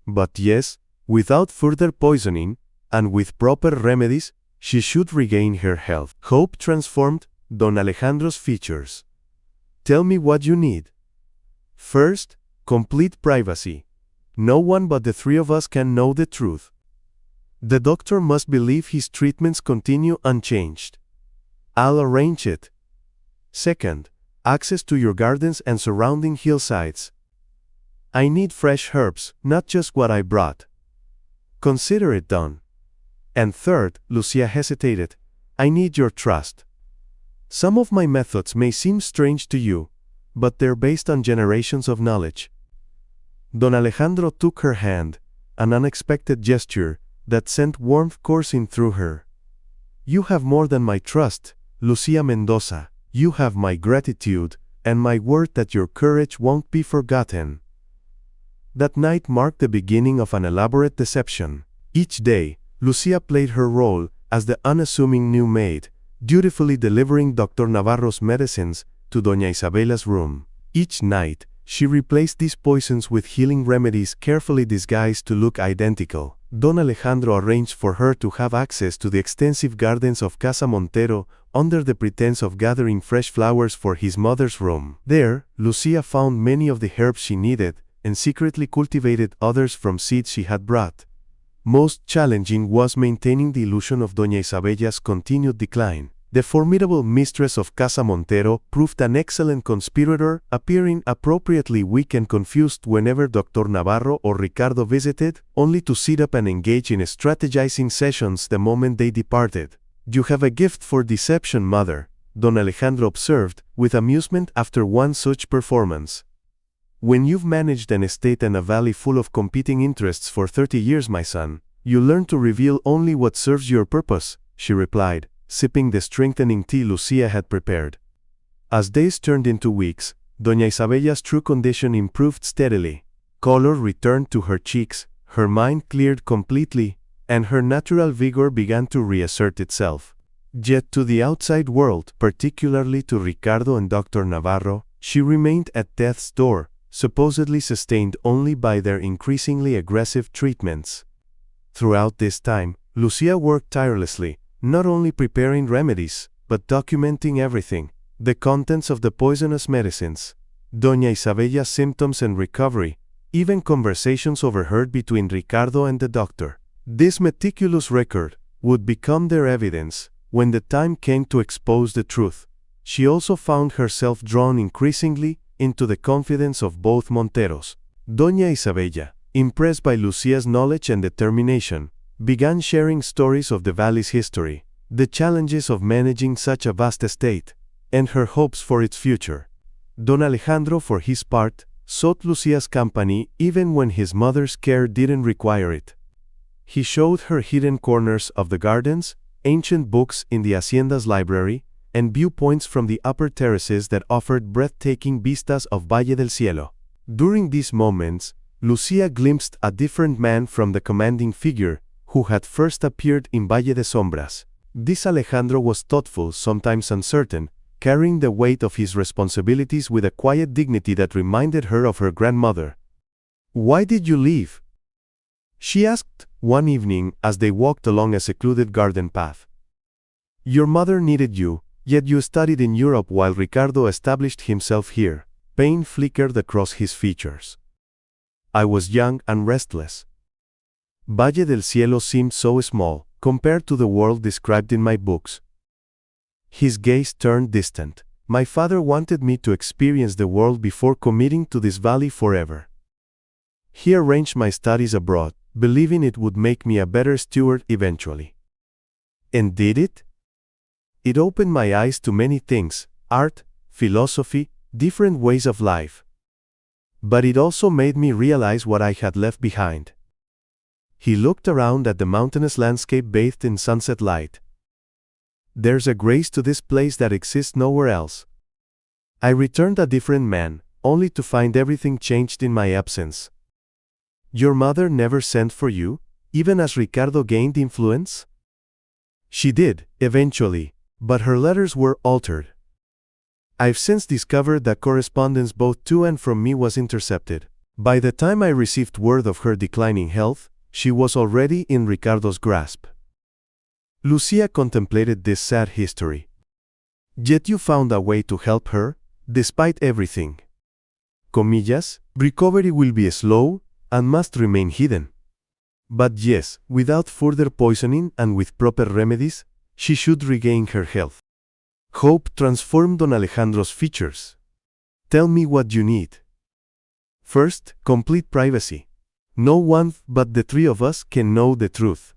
But yes, without further poisoning, and with proper remedies, she should regain her health." Hope transformed Don Alejandro's features. "Tell me what you need." "First, complete privacy. No one but the 3 of us can know the truth. The doctor must believe his treatments continue unchanged. I'll arrange it. Second, access to your gardens and surrounding hillsides. I need fresh herbs, not just what I brought. Consider it done. And third," Lucia hesitated, "I need your trust. Some of my methods may seem strange to you, but they're based on generations of knowledge." Don Alejandro took her hand, an unexpected gesture that sent warmth coursing through her. "You have more than my trust, Lucia Mendoza. You have my gratitude, and my word that your courage won't be forgotten." That night marked the beginning of an elaborate deception. Each day, Lucia played her role as the unassuming new maid, dutifully delivering Dr. Navarro's medicines to Doña Isabella's room. Each night, she replaced these poisons with healing remedies carefully disguised to look identical. Don Alejandro arranged for her to have access to the extensive gardens of Casa Montero under the pretense of gathering fresh flowers for his mother's room. There, Lucia found many of the herbs she needed and secretly cultivated others from seeds she had brought. Most challenging was maintaining the illusion of Doña Isabella's continued decline. The formidable mistress of Casa Montero proved an excellent conspirator, appearing appropriately weak and confused whenever Dr. Navarro or Ricardo visited, only to sit up and engage in strategizing sessions the moment they departed. "You have a gift for deception, mother," Don Alejandro observed, with amusement after one such performance. When you've managed an estate and a valley full of competing interests for 30 years, my son, you learn to reveal only what serves your purpose, she replied, sipping the strengthening tea Lucia had prepared. As days turned into weeks, Doña Isabella's true condition improved steadily. Color returned to her cheeks, her mind cleared completely, and her natural vigor began to reassert itself. Yet to the outside world, particularly to Ricardo and Dr. Navarro, she remained at death's door, supposedly sustained only by their increasingly aggressive treatments. Throughout this time, Lucia worked tirelessly, not only preparing remedies, but documenting everything: the contents of the poisonous medicines, Doña Isabella's symptoms and recovery, even conversations overheard between Ricardo and the doctor. This meticulous record would become their evidence when the time came to expose the truth. She also found herself drawn increasingly into the confidence of both Monteros. Doña Isabella, impressed by Lucia's knowledge and determination, began sharing stories of the valley's history, the challenges of managing such a vast estate, and her hopes for its future. Don Alejandro, for his part, sought Lucia's company even when his mother's care didn't require it. He showed her hidden corners of the gardens, ancient books in the hacienda's library, and viewpoints from the upper terraces that offered breathtaking vistas of Valle del Cielo. During these moments, Lucia glimpsed a different man from the commanding figure who had first appeared in Valle de Sombras. This Alejandro was thoughtful, sometimes uncertain, carrying the weight of his responsibilities with a quiet dignity that reminded her of her grandmother. "Why did you leave?" she asked one evening as they walked along a secluded garden path. "Your mother needed you, yet you studied in Europe while Ricardo established himself here." Pain flickered across his features. "I was young and restless. Valle del Cielo seemed so small, compared to the world described in my books." His gaze turned distant. "My father wanted me to experience the world before committing to this valley forever. He arranged my studies abroad, believing it would make me a better steward eventually. And did it? It opened my eyes to many things: art, philosophy, different ways of life. But it also made me realize what I had left behind." He looked around at the mountainous landscape bathed in sunset light. "There's a grace to this place that exists nowhere else. I returned a different man, only to find everything changed in my absence." "Your mother never sent for you, even as Ricardo gained influence?" "She did, eventually, but her letters were altered. I've since discovered that correspondence both to and from me was intercepted. By the time I received word of her declining health, she was already in Ricardo's grasp." Lucia contemplated this sad history. "Yet you found a way to help her, despite everything. Comillas, recovery will be slow, and must remain hidden. But yes, without further poisoning and with proper remedies, she should regain her health." Hope transformed Don Alejandro's features. "Tell me what you need." "First, complete privacy. No one but the three of us can know the truth.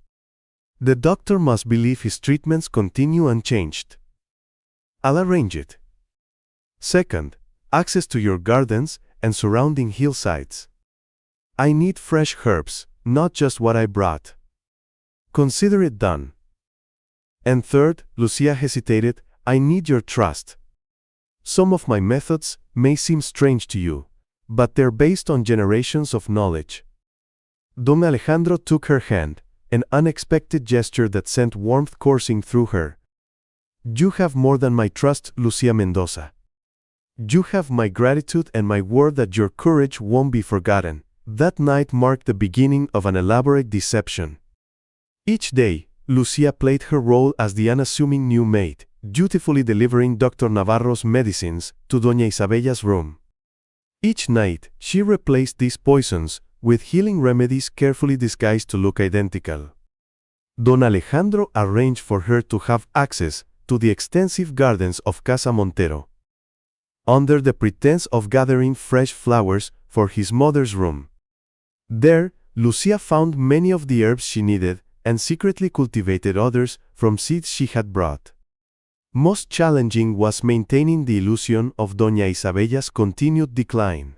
The doctor must believe his treatments continue unchanged. I'll arrange it. Second, access to your gardens and surrounding hillsides. I need fresh herbs, not just what I brought. Consider it done. And third," Lucia hesitated, "I need your trust. Some of my methods may seem strange to you, but they're based on generations of knowledge." Don Alejandro took her hand, an unexpected gesture that sent warmth coursing through her. "You have more than my trust, Lucia Mendoza. You have my gratitude and my word that your courage won't be forgotten." That night marked the beginning of an elaborate deception. Each day, Lucia played her role as the unassuming new maid, dutifully delivering Dr. Navarro's medicines to Doña Isabella's room. Each night, she replaced these poisons with healing remedies carefully disguised to look identical. Don Alejandro arranged for her to have access to the extensive gardens of Casa Montero, under the pretense of gathering fresh flowers for his mother's room. There, Lucia found many of the herbs she needed and secretly cultivated others from seeds she had brought. Most challenging was maintaining the illusion of Doña Isabella's continued decline.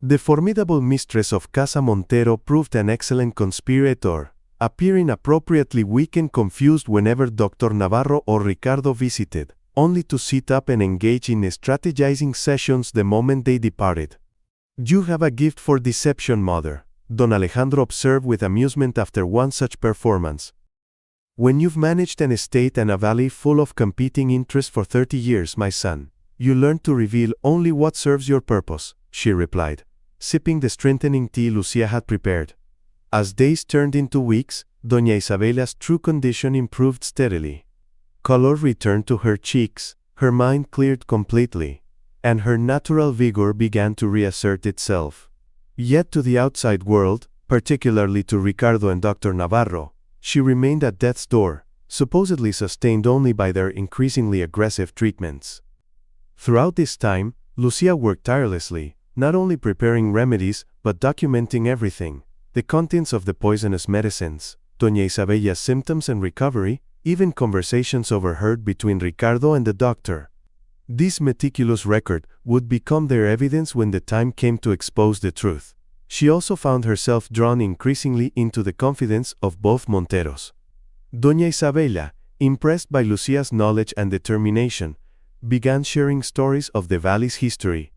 The formidable mistress of Casa Montero proved an excellent conspirator, appearing appropriately weak and confused whenever Dr. Navarro or Ricardo visited, only to sit up and engage in strategizing sessions the moment they departed. "You have a gift for deception, mother," Don Alejandro observed with amusement after one such performance. "When you've managed an estate and a valley full of competing interests for 30 years, my son, you learn to reveal only what serves your purpose," she replied, sipping the strengthening tea Lucia had prepared. As days turned into weeks, Doña Isabella's true condition improved steadily. Color returned to her cheeks, her mind cleared completely, and her natural vigor began to reassert itself. Yet to the outside world, particularly to Ricardo and Dr. Navarro, she remained at death's door, supposedly sustained only by their increasingly aggressive treatments. Throughout this time, Lucia worked tirelessly, not only preparing remedies, but documenting everything: the contents of the poisonous medicines, Doña Isabella's symptoms and recovery, even conversations overheard between Ricardo and the doctor. This meticulous record would become their evidence when the time came to expose the truth. She also found herself drawn increasingly into the confidence of both Monteros. Doña Isabella, impressed by Lucia's knowledge and determination, began sharing stories of the valley's history,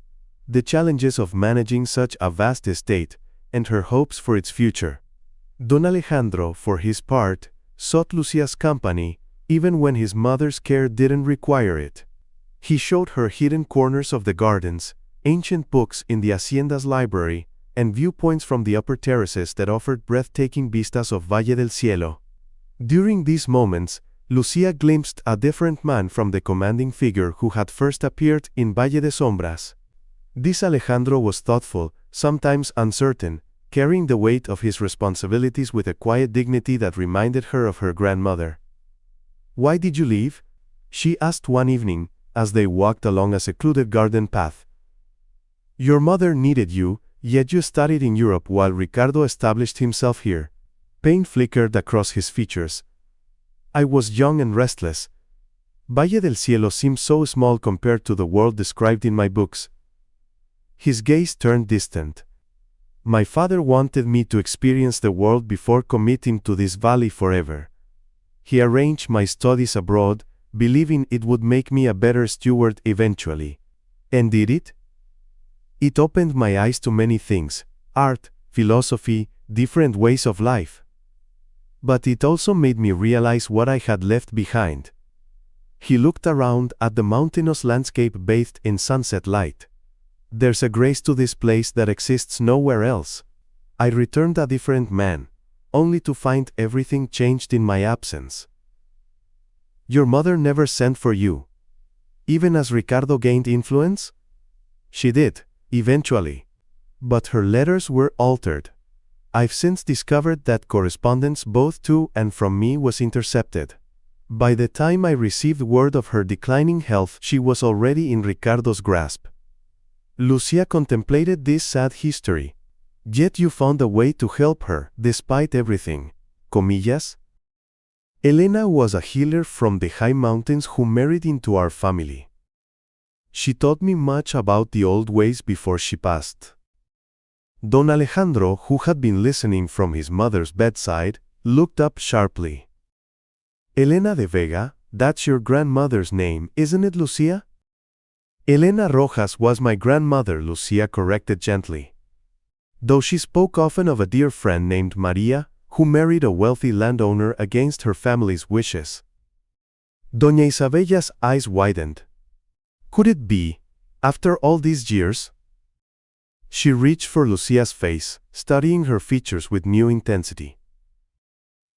the challenges of managing such a vast estate, and her hopes for its future. Don Alejandro, for his part, sought Lucia's company, even when his mother's care didn't require it. He showed her hidden corners of the gardens, ancient books in the hacienda's library, and viewpoints from the upper terraces that offered breathtaking vistas of Valle del Cielo. During these moments, Lucia glimpsed a different man from the commanding figure who had first appeared in Valle de Sombras. This Alejandro was thoughtful, sometimes uncertain, carrying the weight of his responsibilities with a quiet dignity that reminded her of her grandmother. "Why did you leave?" she asked one evening, as they walked along a secluded garden path. "Your mother needed you, yet you studied in Europe while Ricardo established himself here." Pain flickered across his features. "I was young and restless. Valle del Cielo seemed so small compared to the world described in my books." His gaze turned distant. "My father wanted me to experience the world before committing to this valley forever. He arranged my studies abroad, believing it would make me a better steward eventually. And did it? It opened my eyes to many things: art, philosophy, different ways of life. But it also made me realize what I had left behind." He looked around at the mountainous landscape bathed in sunset light. "There's a grace to this place that exists nowhere else. I returned a different man, only to find everything changed in my absence." "Your mother never sent for you, even as Ricardo gained influence?" "She did, eventually. But her letters were altered. I've since discovered that correspondence both to and from me was intercepted. By the time I received word of her declining health, she was already in Ricardo's grasp." Lucia contemplated this sad history. "Yet you found a way to help her, despite everything." Comillas. "Elena was a healer from the high mountains who married into our family. She taught me much about the old ways before she passed." Don Alejandro, who had been listening from his mother's bedside, looked up sharply. "Elena de Vega, that's your grandmother's name, isn't it, Lucia?" "Elena Rojas was my grandmother," Lucia corrected gently. Though she spoke often of a dear friend named Maria, who married a wealthy landowner against her family's wishes. Doña Isabella's eyes widened. Could it be, after all these years? She reached for Lucia's face, studying her features with new intensity.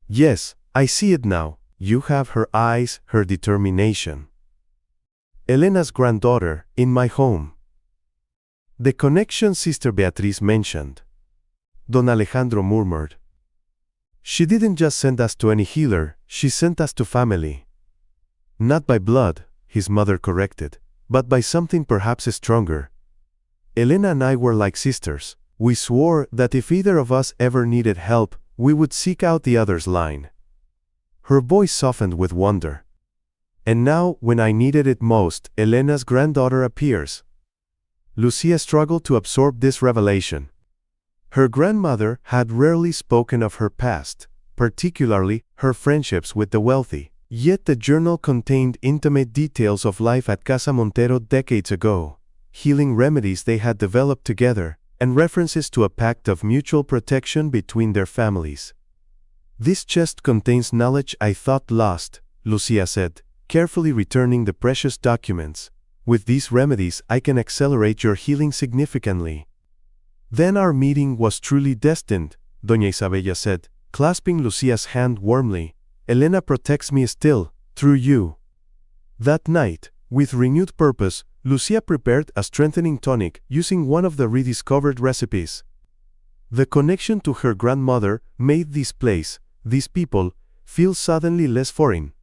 "Yes, I see it now. You have her eyes, her determination. Elena's granddaughter, in my home." "The connection Sister Beatriz mentioned," Don Alejandro murmured. "She didn't just send us to any healer, she sent us to family." "Not by blood," his mother corrected, "but by something perhaps stronger. Elena and I were like sisters. We swore that if either of us ever needed help, we would seek out the other's line." Her voice softened with wonder. And now, when I needed it most, Elena's granddaughter appears. Lucia struggled to absorb this revelation. Her grandmother had rarely spoken of her past, particularly her friendships with the wealthy. Yet the journal contained intimate details of life at Casa Montero decades ago, healing remedies they had developed together, and references to a pact of mutual protection between their families. "This chest contains knowledge I thought lost," Lucia said, carefully returning the precious documents. "With these remedies I can accelerate your healing significantly." "Then our meeting was truly destined," Doña Isabella said, clasping Lucia's hand warmly. "Elena protects me still, through you." That night, with renewed purpose, Lucia prepared a strengthening tonic using one of the rediscovered recipes. The connection to her grandmother made this place, these people, feel suddenly less foreign.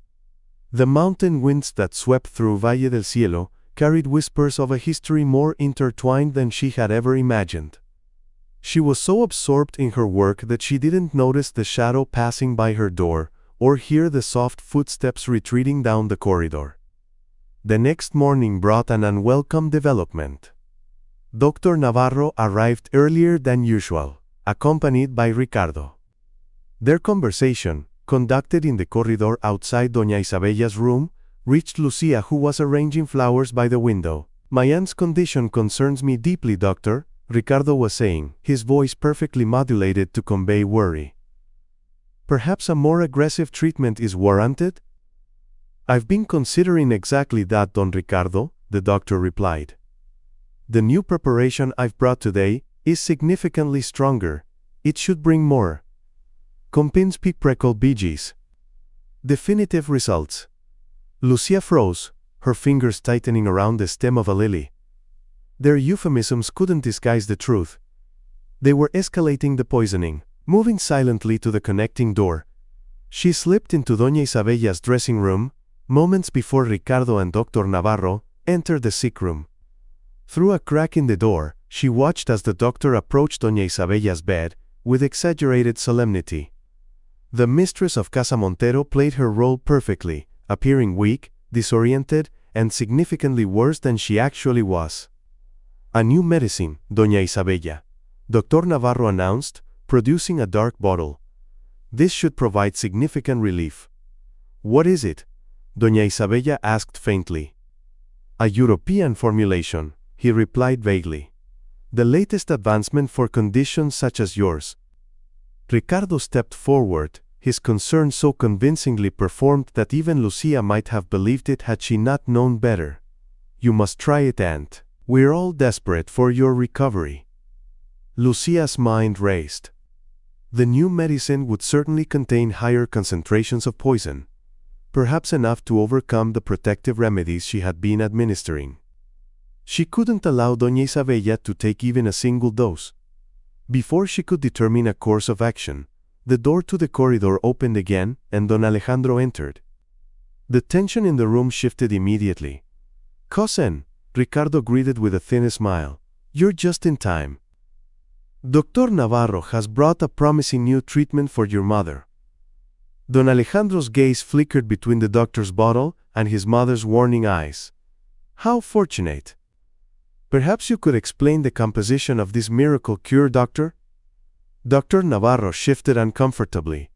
The mountain winds that swept through Valle del Cielo carried whispers of a history more intertwined than she had ever imagined. She was so absorbed in her work that she didn't notice the shadow passing by her door, or hear the soft footsteps retreating down the corridor. The next morning brought an unwelcome development. Dr. Navarro arrived earlier than usual, accompanied by Ricardo. Their conversation, conducted in the corridor outside Doña Isabella's room, reached Lucia, who was arranging flowers by the window. "My aunt's condition concerns me deeply, doctor," Ricardo was saying, his voice perfectly modulated to convey worry. "Perhaps a more aggressive treatment is warranted?" "I've been considering exactly that, Don Ricardo," the doctor replied. "The new preparation I've brought today is significantly stronger. It should bring more Kempinski prickle BGs. Definitive results." Lucia froze, her fingers tightening around the stem of a lily. Their euphemisms couldn't disguise the truth. They were escalating the poisoning. Moving silently to the connecting door, she slipped into Doña Isabella's dressing room, moments before Ricardo and Dr. Navarro entered the sick room. Through a crack in the door, she watched as the doctor approached Doña Isabella's bed, with exaggerated solemnity. The mistress of Casa Montero played her role perfectly, appearing weak, disoriented, and significantly worse than she actually was. "A new medicine, Doña Isabella," Dr. Navarro announced, producing a dark bottle. "This should provide significant relief." "What is it?" Doña Isabella asked faintly. "A European formulation," he replied vaguely. "The latest advancement for conditions such as yours." Ricardo stepped forward, his concern so convincingly performed that even Lucia might have believed it had she not known better. "You must try it, aunt. We're all desperate for your recovery." Lucia's mind raced. The new medicine would certainly contain higher concentrations of poison, perhaps enough to overcome the protective remedies she had been administering. She couldn't allow Doña Isabella to take even a single dose. Before she could determine a course of action, the door to the corridor opened again and Don Alejandro entered. The tension in the room shifted immediately. "Cousin," Ricardo greeted with a thin smile, "you're just in time. Dr. Navarro has brought a promising new treatment for your mother." Don Alejandro's gaze flickered between the doctor's bottle and his mother's warning eyes. "How fortunate. Perhaps you could explain the composition of this miracle cure, doctor?" Dr. Navarro shifted uncomfortably.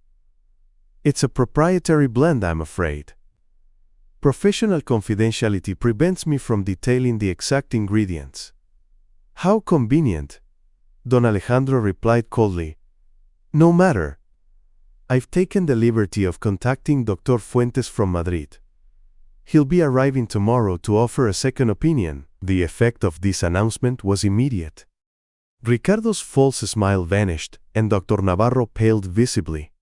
"It's a proprietary blend, I'm afraid. Professional confidentiality prevents me from detailing the exact ingredients." "How convenient," Don Alejandro replied coldly. "No matter. I've taken the liberty of contacting Dr. Fuentes from Madrid. He'll be arriving tomorrow to offer a second opinion." The effect of this announcement was immediate. Ricardo's false smile vanished, and Dr. Navarro paled visibly.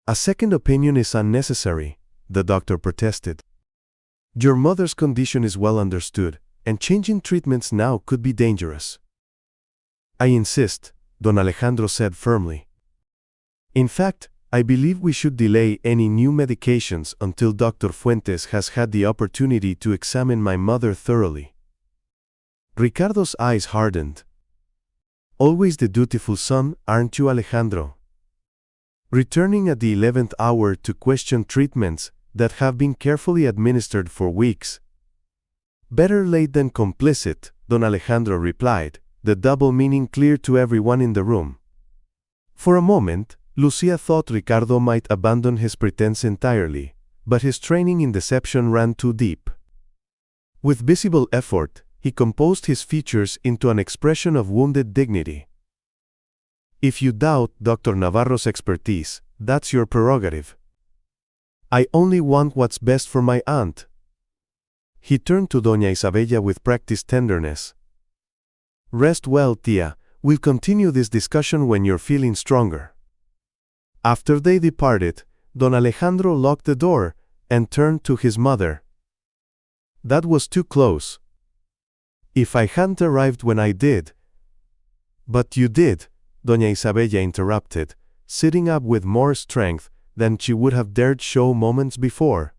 "A second opinion is unnecessary," the doctor protested. "Your mother's condition is well understood, and changing treatments now could be dangerous." "I insist," Don Alejandro said firmly. "In fact, I believe we should delay any new medications until Dr. Fuentes has had the opportunity to examine my mother thoroughly." Ricardo's eyes hardened. "Always the dutiful son, aren't you, Alejandro? Returning at the 11th hour to question treatments that have been carefully administered for weeks. Better late than complicit, Don Alejandro replied, the double meaning clear to everyone in the room. For a moment, Lucia thought Ricardo might abandon his pretense entirely, but his training in deception ran too deep. With visible effort, he composed his features into an expression of wounded dignity. If you doubt Dr. Navarro's expertise, that's your prerogative. I only want what's best for my aunt. He turned to Doña Isabella with practiced tenderness. Rest well, tia. We'll continue this discussion when you're feeling stronger. After they departed, Don Alejandro locked the door and turned to his mother. That was too close. If I hadn't arrived when I did. But you did, Doña Isabella interrupted, sitting up with more strength than she would have dared show moments before.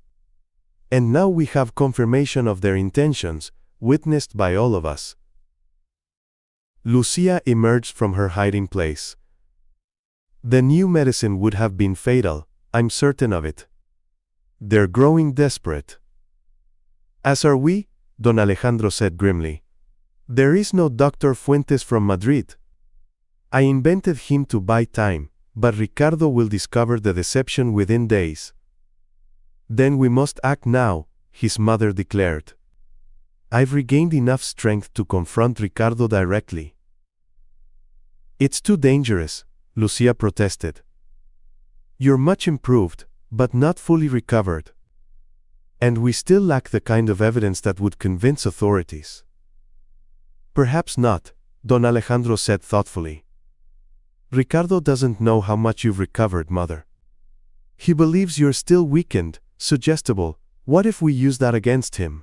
And now we have confirmation of their intentions, witnessed by all of us. Lucia emerged from her hiding place. The new medicine would have been fatal, I'm certain of it. They're growing desperate. As are we, Don Alejandro said grimly. There is no Dr. Fuentes from Madrid. I invented him to buy time, but Ricardo will discover the deception within days. Then we must act now, his mother declared. I've regained enough strength to confront Ricardo directly. It's too dangerous, Lucia protested. You're much improved, but not fully recovered. And we still lack the kind of evidence that would convince authorities. Perhaps not, Don Alejandro said thoughtfully. Ricardo doesn't know how much you've recovered, mother. He believes you're still weakened, suggestible. What if we use that against him?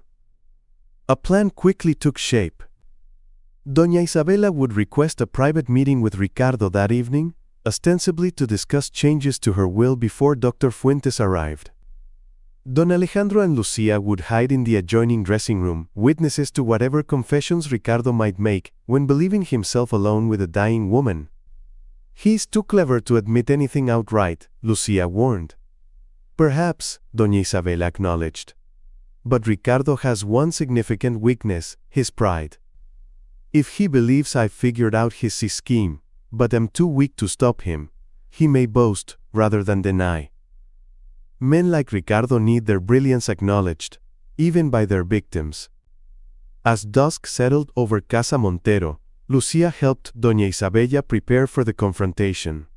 A plan quickly took shape. Doña Isabella would request a private meeting with Ricardo that evening, ostensibly to discuss changes to her will before Dr. Fuentes arrived. Don Alejandro and Lucia would hide in the adjoining dressing room, witnesses to whatever confessions Ricardo might make when believing himself alone with a dying woman. He's too clever to admit anything outright, Lucia warned. Perhaps, Doña Isabella acknowledged. But Ricardo has one significant weakness, his pride. If he believes I've figured out his scheme, but am too weak to stop him, he may boast, rather than deny. Men like Ricardo need their brilliance acknowledged, even by their victims. As dusk settled over Casa Montero, Lucia helped Doña Isabella prepare for the confrontation.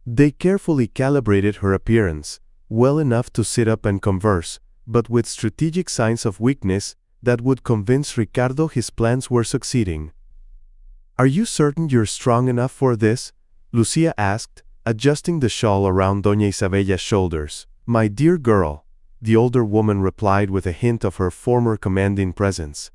They carefully calibrated her appearance, well enough to sit up and converse, but with strategic signs of weakness that would convince Ricardo his plans were succeeding. Are you certain you're strong enough for this? Lucia asked, adjusting the shawl around Doña Isabella's shoulders. My dear girl, the older woman replied with a hint of her former commanding presence.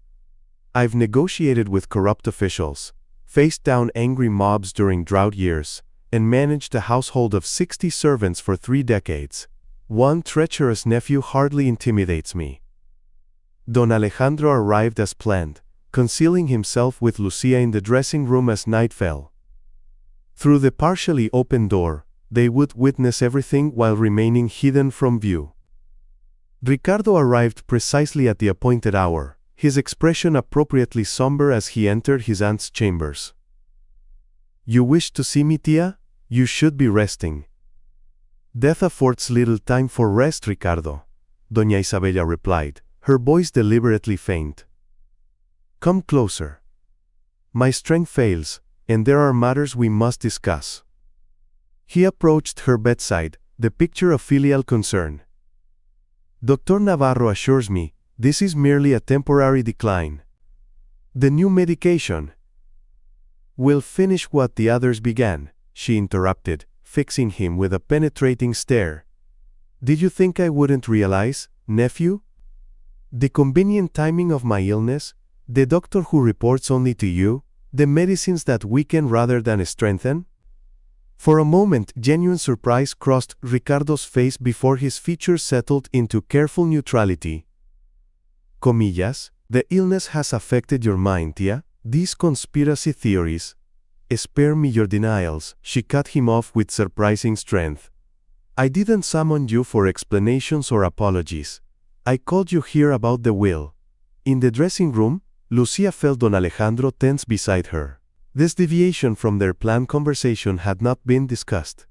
I've negotiated with corrupt officials, faced down angry mobs during drought years, and managed a household of 60 servants for 3 decades. One treacherous nephew hardly intimidates me. Don Alejandro arrived as planned, concealing himself with Lucia in the dressing room as night fell. Through the partially open door, they would witness everything while remaining hidden from view. Ricardo arrived precisely at the appointed hour, his expression appropriately somber as he entered his aunt's chambers. You wish to see me, tia? You should be resting. Death affords little time for rest, Ricardo, Doña Isabella replied, her voice deliberately faint. Come closer. My strength fails, and there are matters we must discuss. He approached her bedside, the picture of filial concern. Dr. Navarro assures me, this is merely a temporary decline. The new medication will finish what the others began, she interrupted, fixing him with a penetrating stare. Did you think I wouldn't realize, nephew? The convenient timing of my illness, the doctor who reports only to you, the medicines that weaken rather than strengthen? For a moment, genuine surprise crossed Ricardo's face before his features settled into careful neutrality. Comillas, the illness has affected your mind, tia? These conspiracy theories. Spare me your denials, she cut him off with surprising strength. I didn't summon you for explanations or apologies. I called you here about the will. In the dressing room, Lucia felt Don Alejandro tense beside her. This deviation from their planned conversation had not been discussed.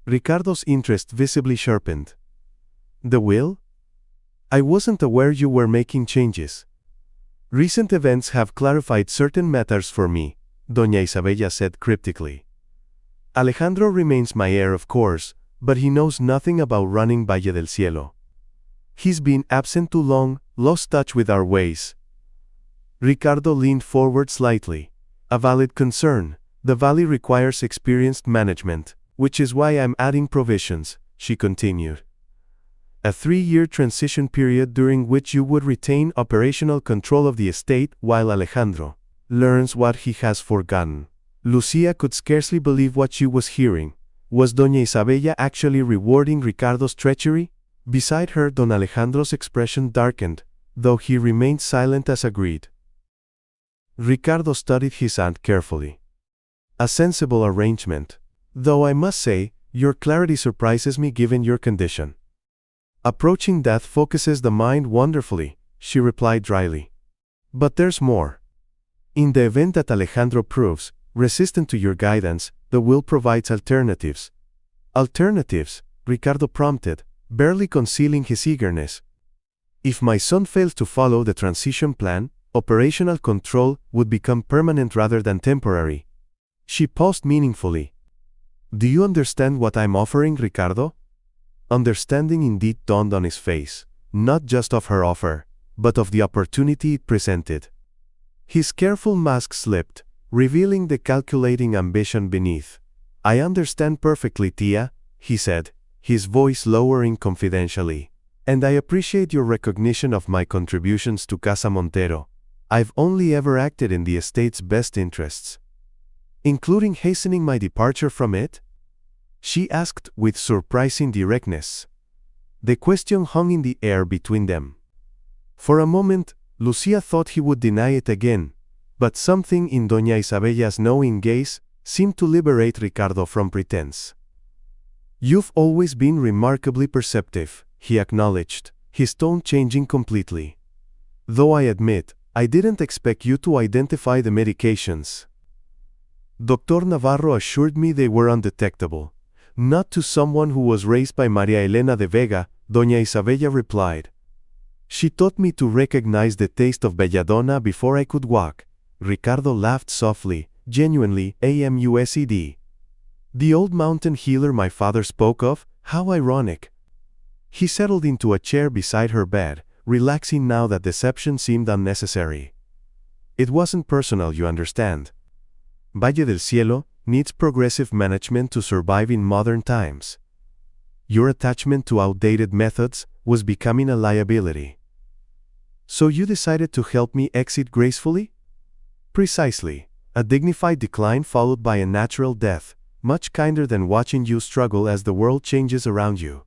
Ricardo's interest visibly sharpened. The will? I wasn't aware you were making changes. Recent events have clarified certain matters for me, Doña Isabella said cryptically. Alejandro remains my heir, of course, but he knows nothing about running Valle del Cielo. He's been absent too long, lost touch with our ways. Ricardo leaned forward slightly. A valid concern. The valley requires experienced management, which is why I'm adding provisions, she continued. A 3-year transition period during which you would retain operational control of the estate while Alejandro learns what he has forgotten. Lucia could scarcely believe what she was hearing. Was Doña Isabella actually rewarding Ricardo's treachery? Beside her, Don Alejandro's expression darkened, though he remained silent as agreed. Ricardo studied his aunt carefully. A sensible arrangement. Though I must say, your clarity surprises me given your condition. Approaching death focuses the mind wonderfully, she replied dryly. But there's more. In the event that Alejandro proves resistant to your guidance, the will provides alternatives. Alternatives, Ricardo prompted, barely concealing his eagerness. If my son fails to follow the transition plan, operational control would become permanent rather than temporary. She paused meaningfully. Do you understand what I'm offering, Ricardo? Understanding indeed dawned on his face, not just of her offer, but of the opportunity it presented. His careful mask slipped, revealing the calculating ambition beneath. I understand perfectly, Tia, he said, his voice lowering confidentially. And I appreciate your recognition of my contributions to Casa Montero. I've only ever acted in the estate's best interests. Including hastening my departure from it? She asked with surprising directness. The question hung in the air between them. For a moment, Lucia thought he would deny it again, but something in Doña Isabella's knowing gaze seemed to liberate Ricardo from pretense. You've always been remarkably perceptive, he acknowledged, his tone changing completely. Though I admit, I didn't expect you to identify the medications. Dr. Navarro assured me they were undetectable. Not to someone who was raised by Maria Elena de Vega, Doña Isabella replied. She taught me to recognize the taste of belladonna before I could walk. Ricardo laughed softly, genuinely, amused. The old mountain healer my father spoke of, how ironic. He settled into a chair beside her bed, relaxing now that deception seemed unnecessary. It wasn't personal, you understand. Valle del Cielo needs progressive management to survive in modern times. Your attachment to outdated methods was becoming a liability. So you decided to help me exit gracefully? Precisely. A dignified decline followed by a natural death, much kinder than watching you struggle as the world changes around you.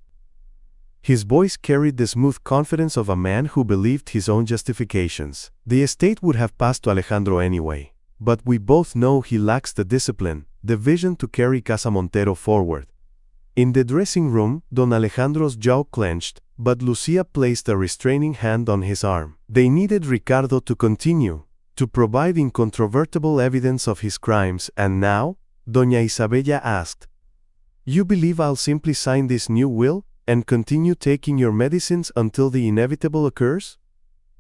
His voice carried the smooth confidence of a man who believed his own justifications. The estate would have passed to Alejandro anyway, but we both know he lacks the discipline, the vision to carry Casa Montero forward. In the dressing room, Don Alejandro's jaw clenched, but Lucia placed a restraining hand on his arm. They needed Ricardo to continue, to provide incontrovertible evidence of his crimes, and now, Doña Isabella asked, You believe I'll simply sign this new will, and continue taking your medicines until the inevitable occurs?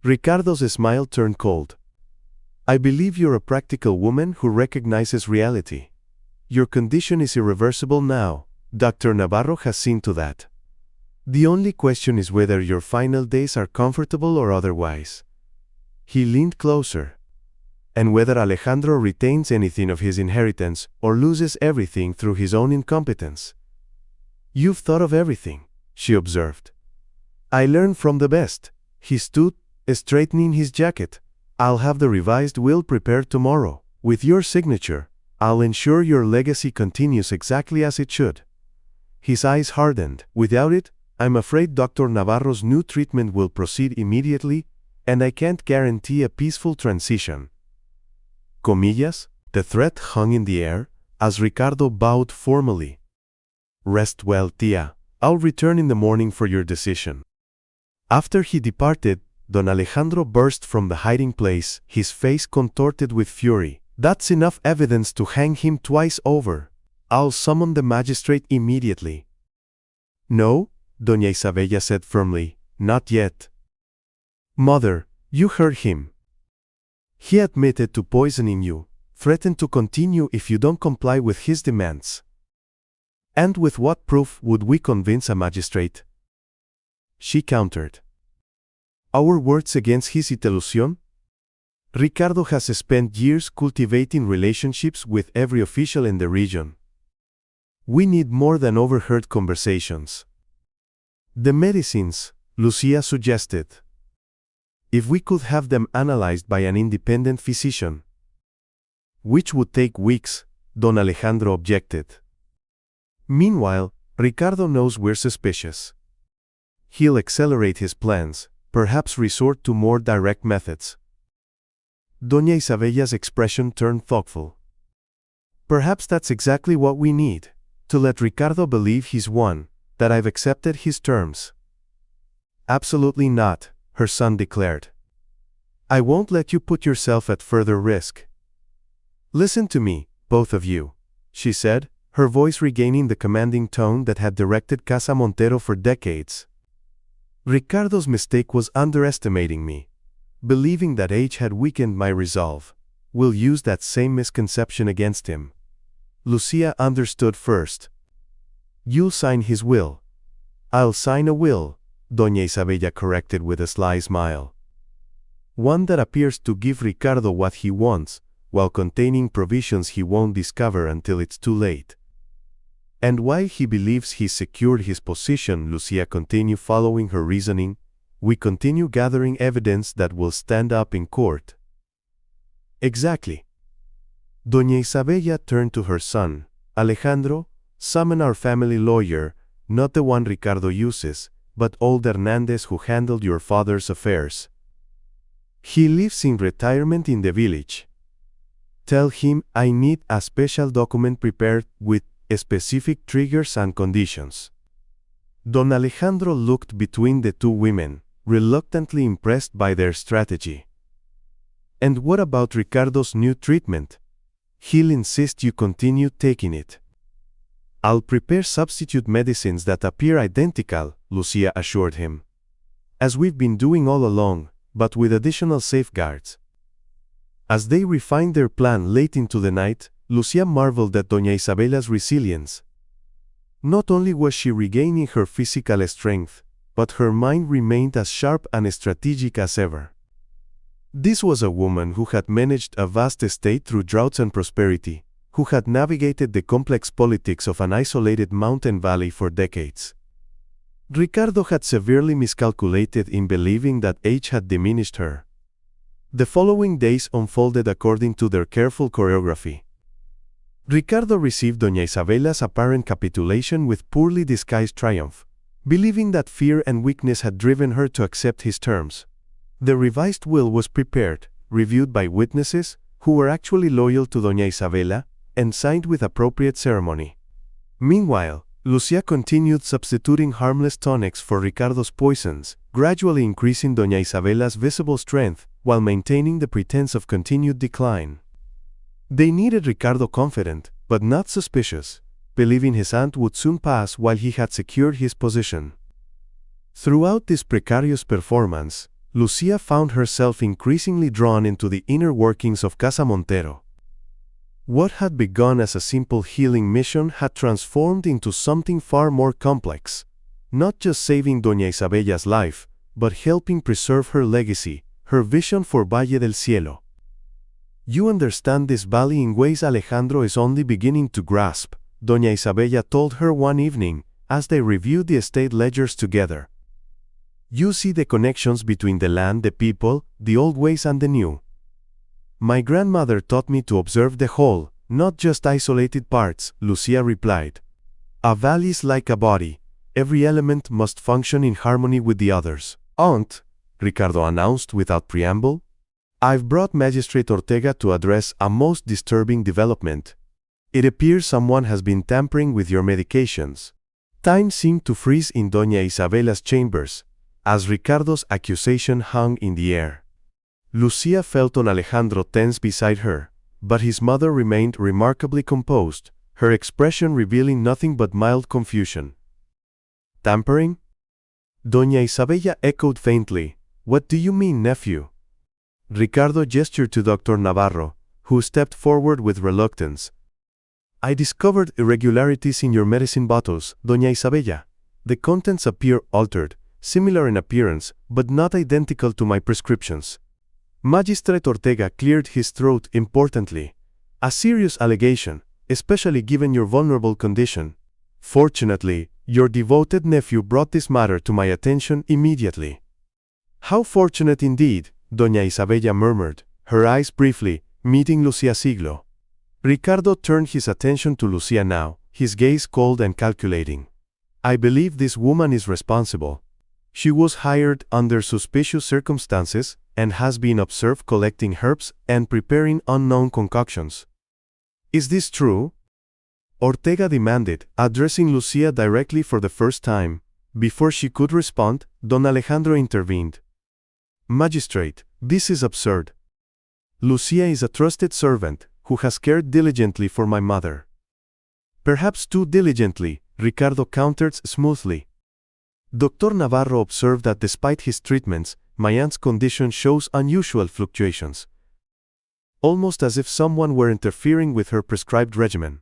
Ricardo's smile turned cold. I believe you're a practical woman who recognizes reality. Your condition is irreversible now. Dr. Navarro has seen to that. The only question is whether your final days are comfortable or otherwise. He leaned closer. And whether Alejandro retains anything of his inheritance or loses everything through his own incompetence. You've thought of everything, she observed. I learned from the best. He stood, straightening his jacket. I'll have the revised will prepared tomorrow. With your signature, I'll ensure your legacy continues exactly as it should. His eyes hardened. Without it, I'm afraid Dr. Navarro's new treatment will proceed immediately, and I can't guarantee a peaceful transition. Comillas, the threat hung in the air, as Ricardo bowed formally. Rest well, Tia, I'll return in the morning for your decision." After he departed, Don Alejandro burst from the hiding place, his face contorted with fury. "That's enough evidence to hang him twice over. I'll summon the magistrate immediately." "No," Doña Isabella said firmly, "not yet." "Mother, you heard him. He admitted to poisoning you, threatened to continue if you don't comply with his demands. And with what proof would we convince a magistrate?" She countered. "Our words against his ilusión? Ricardo has spent years cultivating relationships with every official in the region. We need more than overheard conversations." "The medicines," Lucia suggested. "If we could have them analyzed by an independent physician." "Which would take weeks," Don Alejandro objected. "Meanwhile, Ricardo knows we're suspicious. He'll accelerate his plans, perhaps resort to more direct methods." Doña Isabella's expression turned thoughtful. "Perhaps that's exactly what we need, to let Ricardo believe he's won, that I've accepted his terms." "Absolutely not," her son declared. "I won't let you put yourself at further risk." "Listen to me, both of you," she said, her voice regaining the commanding tone that had directed Casa Montero for decades. "Ricardo's mistake was underestimating me, believing that age had weakened my resolve. We'll use that same misconception against him." Lucia understood first. "You'll sign his will." "I'll sign a will," Doña Isabella corrected with a sly smile. "One that appears to give Ricardo what he wants, while containing provisions he won't discover until it's too late." "And while he believes he's secured his position," Lucia continued following her reasoning, "we continue gathering evidence that will stand up in court." "Exactly." Doña Isabella turned to her son. "Alejandro, summon our family lawyer, not the one Ricardo uses, but old Hernandez who handled your father's affairs. He lives in retirement in the village. Tell him I need a special document prepared with specific triggers and conditions." Don Alejandro looked between the two women, reluctantly impressed by their strategy. "And what about Ricardo's new treatment? He'll insist you continue taking it." "I'll prepare substitute medicines that appear identical," Lucia assured him. "As we've been doing all along, but with additional safeguards." As they refined their plan late into the night, Lucia marveled at Doña Isabella's resilience. Not only was she regaining her physical strength, but her mind remained as sharp and strategic as ever. This was a woman who had managed a vast estate through droughts and prosperity, who had navigated the complex politics of an isolated mountain valley for decades. Ricardo had severely miscalculated in believing that age had diminished her. The following days unfolded according to their careful choreography. Ricardo received Doña Isabella's apparent capitulation with poorly disguised triumph, believing that fear and weakness had driven her to accept his terms. The revised will was prepared, reviewed by witnesses, who were actually loyal to Doña Isabella, and signed with appropriate ceremony. Meanwhile, Lucia continued substituting harmless tonics for Ricardo's poisons, gradually increasing Doña Isabella's visible strength, while maintaining the pretense of continued decline. They needed Ricardo confident, but not suspicious, believing his aunt would soon pass while he had secured his position. Throughout this precarious performance, Lucia found herself increasingly drawn into the inner workings of Casa Montero. What had begun as a simple healing mission had transformed into something far more complex, not just saving Doña Isabella's life, but helping preserve her legacy, her vision for Valle del Cielo. "You understand this valley in ways Alejandro is only beginning to grasp," Doña Isabella told her one evening, as they reviewed the estate ledgers together. "You see the connections between the land, the people, the old ways and the new. My grandmother taught me to observe the whole, not just isolated parts," Lucia replied. "A valley is like a body. Every element must function in harmony with the others." "Aunt," Ricardo announced without preamble, "I've brought Magistrate Ortega to address a most disturbing development. It appears someone has been tampering with your medications." Time seemed to freeze in Doña Isabella's chambers, as Ricardo's accusation hung in the air. Lucia felt Don Alejandro tense beside her, but his mother remained remarkably composed, her expression revealing nothing but mild confusion. Tampering? Doña Isabella echoed faintly, "What do you mean, nephew?" Ricardo gestured to Dr. Navarro, who stepped forward with reluctance. "I discovered irregularities in your medicine bottles, Doña Isabella. The contents appear altered, similar in appearance, but not identical to my prescriptions." Magistrate Ortega cleared his throat importantly. "A serious allegation, especially given your vulnerable condition. Fortunately, your devoted nephew brought this matter to my attention immediately." "How fortunate indeed," Doña Isabella murmured, her eyes briefly meeting Lucia Siglo. Ricardo turned his attention to Lucia now, his gaze cold and calculating. "I believe this woman is responsible. She was hired under suspicious circumstances and has been observed collecting herbs and preparing unknown concoctions. Is this true?" Ortega demanded, addressing Lucia directly for the first time. Before she could respond, Don Alejandro intervened. "Magistrate, this is absurd. Lucia is a trusted servant who has cared diligently for my mother." "Perhaps too diligently," Ricardo countered smoothly. Dr. Navarro observed that despite his treatments, my aunt's condition shows unusual fluctuations, almost as if someone were interfering with her prescribed regimen.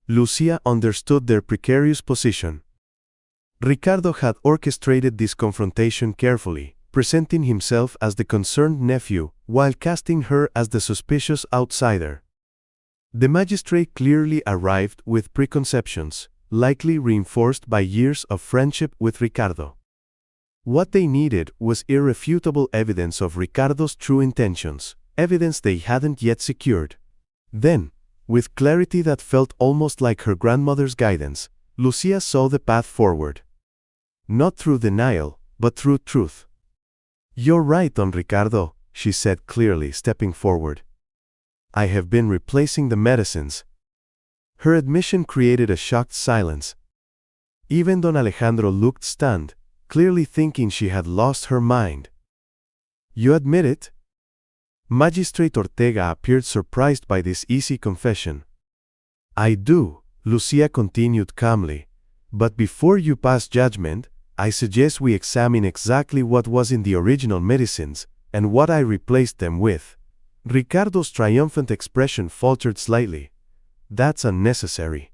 Lucia understood their precarious position. Ricardo had orchestrated this confrontation carefully, presenting himself as the concerned nephew, while casting her as the suspicious outsider. The magistrate clearly arrived with preconceptions, likely reinforced by years of friendship with Ricardo. What they needed was irrefutable evidence of Ricardo's true intentions, evidence they hadn't yet secured. Then, with clarity that felt almost like her grandmother's guidance, Lucia saw the path forward. Not through denial, but through truth. "You're right, Don Ricardo," she said clearly, stepping forward. "I have been replacing the medicines." Her admission created a shocked silence. Even Don Alejandro looked stunned, clearly thinking she had lost her mind. "You admit it?" Magistrate Ortega appeared surprised by this easy confession. "I do," Lucia continued calmly. "But before you pass judgment, I suggest we examine exactly what was in the original medicines and what I replaced them with." Ricardo's triumphant expression faltered slightly. "That's unnecessary.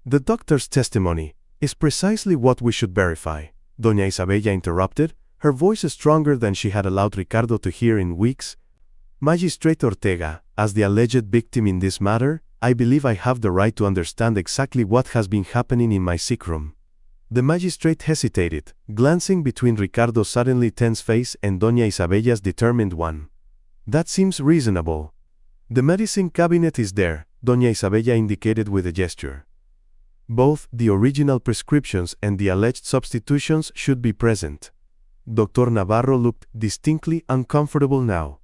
The doctor's testimony is precisely what we should verify," Doña Isabella interrupted, her voice stronger than she had allowed Ricardo to hear in weeks. "Magistrate Ortega, as the alleged victim in this matter, I believe I have the right to understand exactly what has been happening in my sick room." The magistrate hesitated, glancing between Ricardo's suddenly tense face and Doña Isabella's determined one. "That seems reasonable. The medicine cabinet is there," Doña Isabella indicated with a gesture. "Both the original prescriptions and the alleged substitutions should be present." Dr. Navarro looked distinctly uncomfortable now.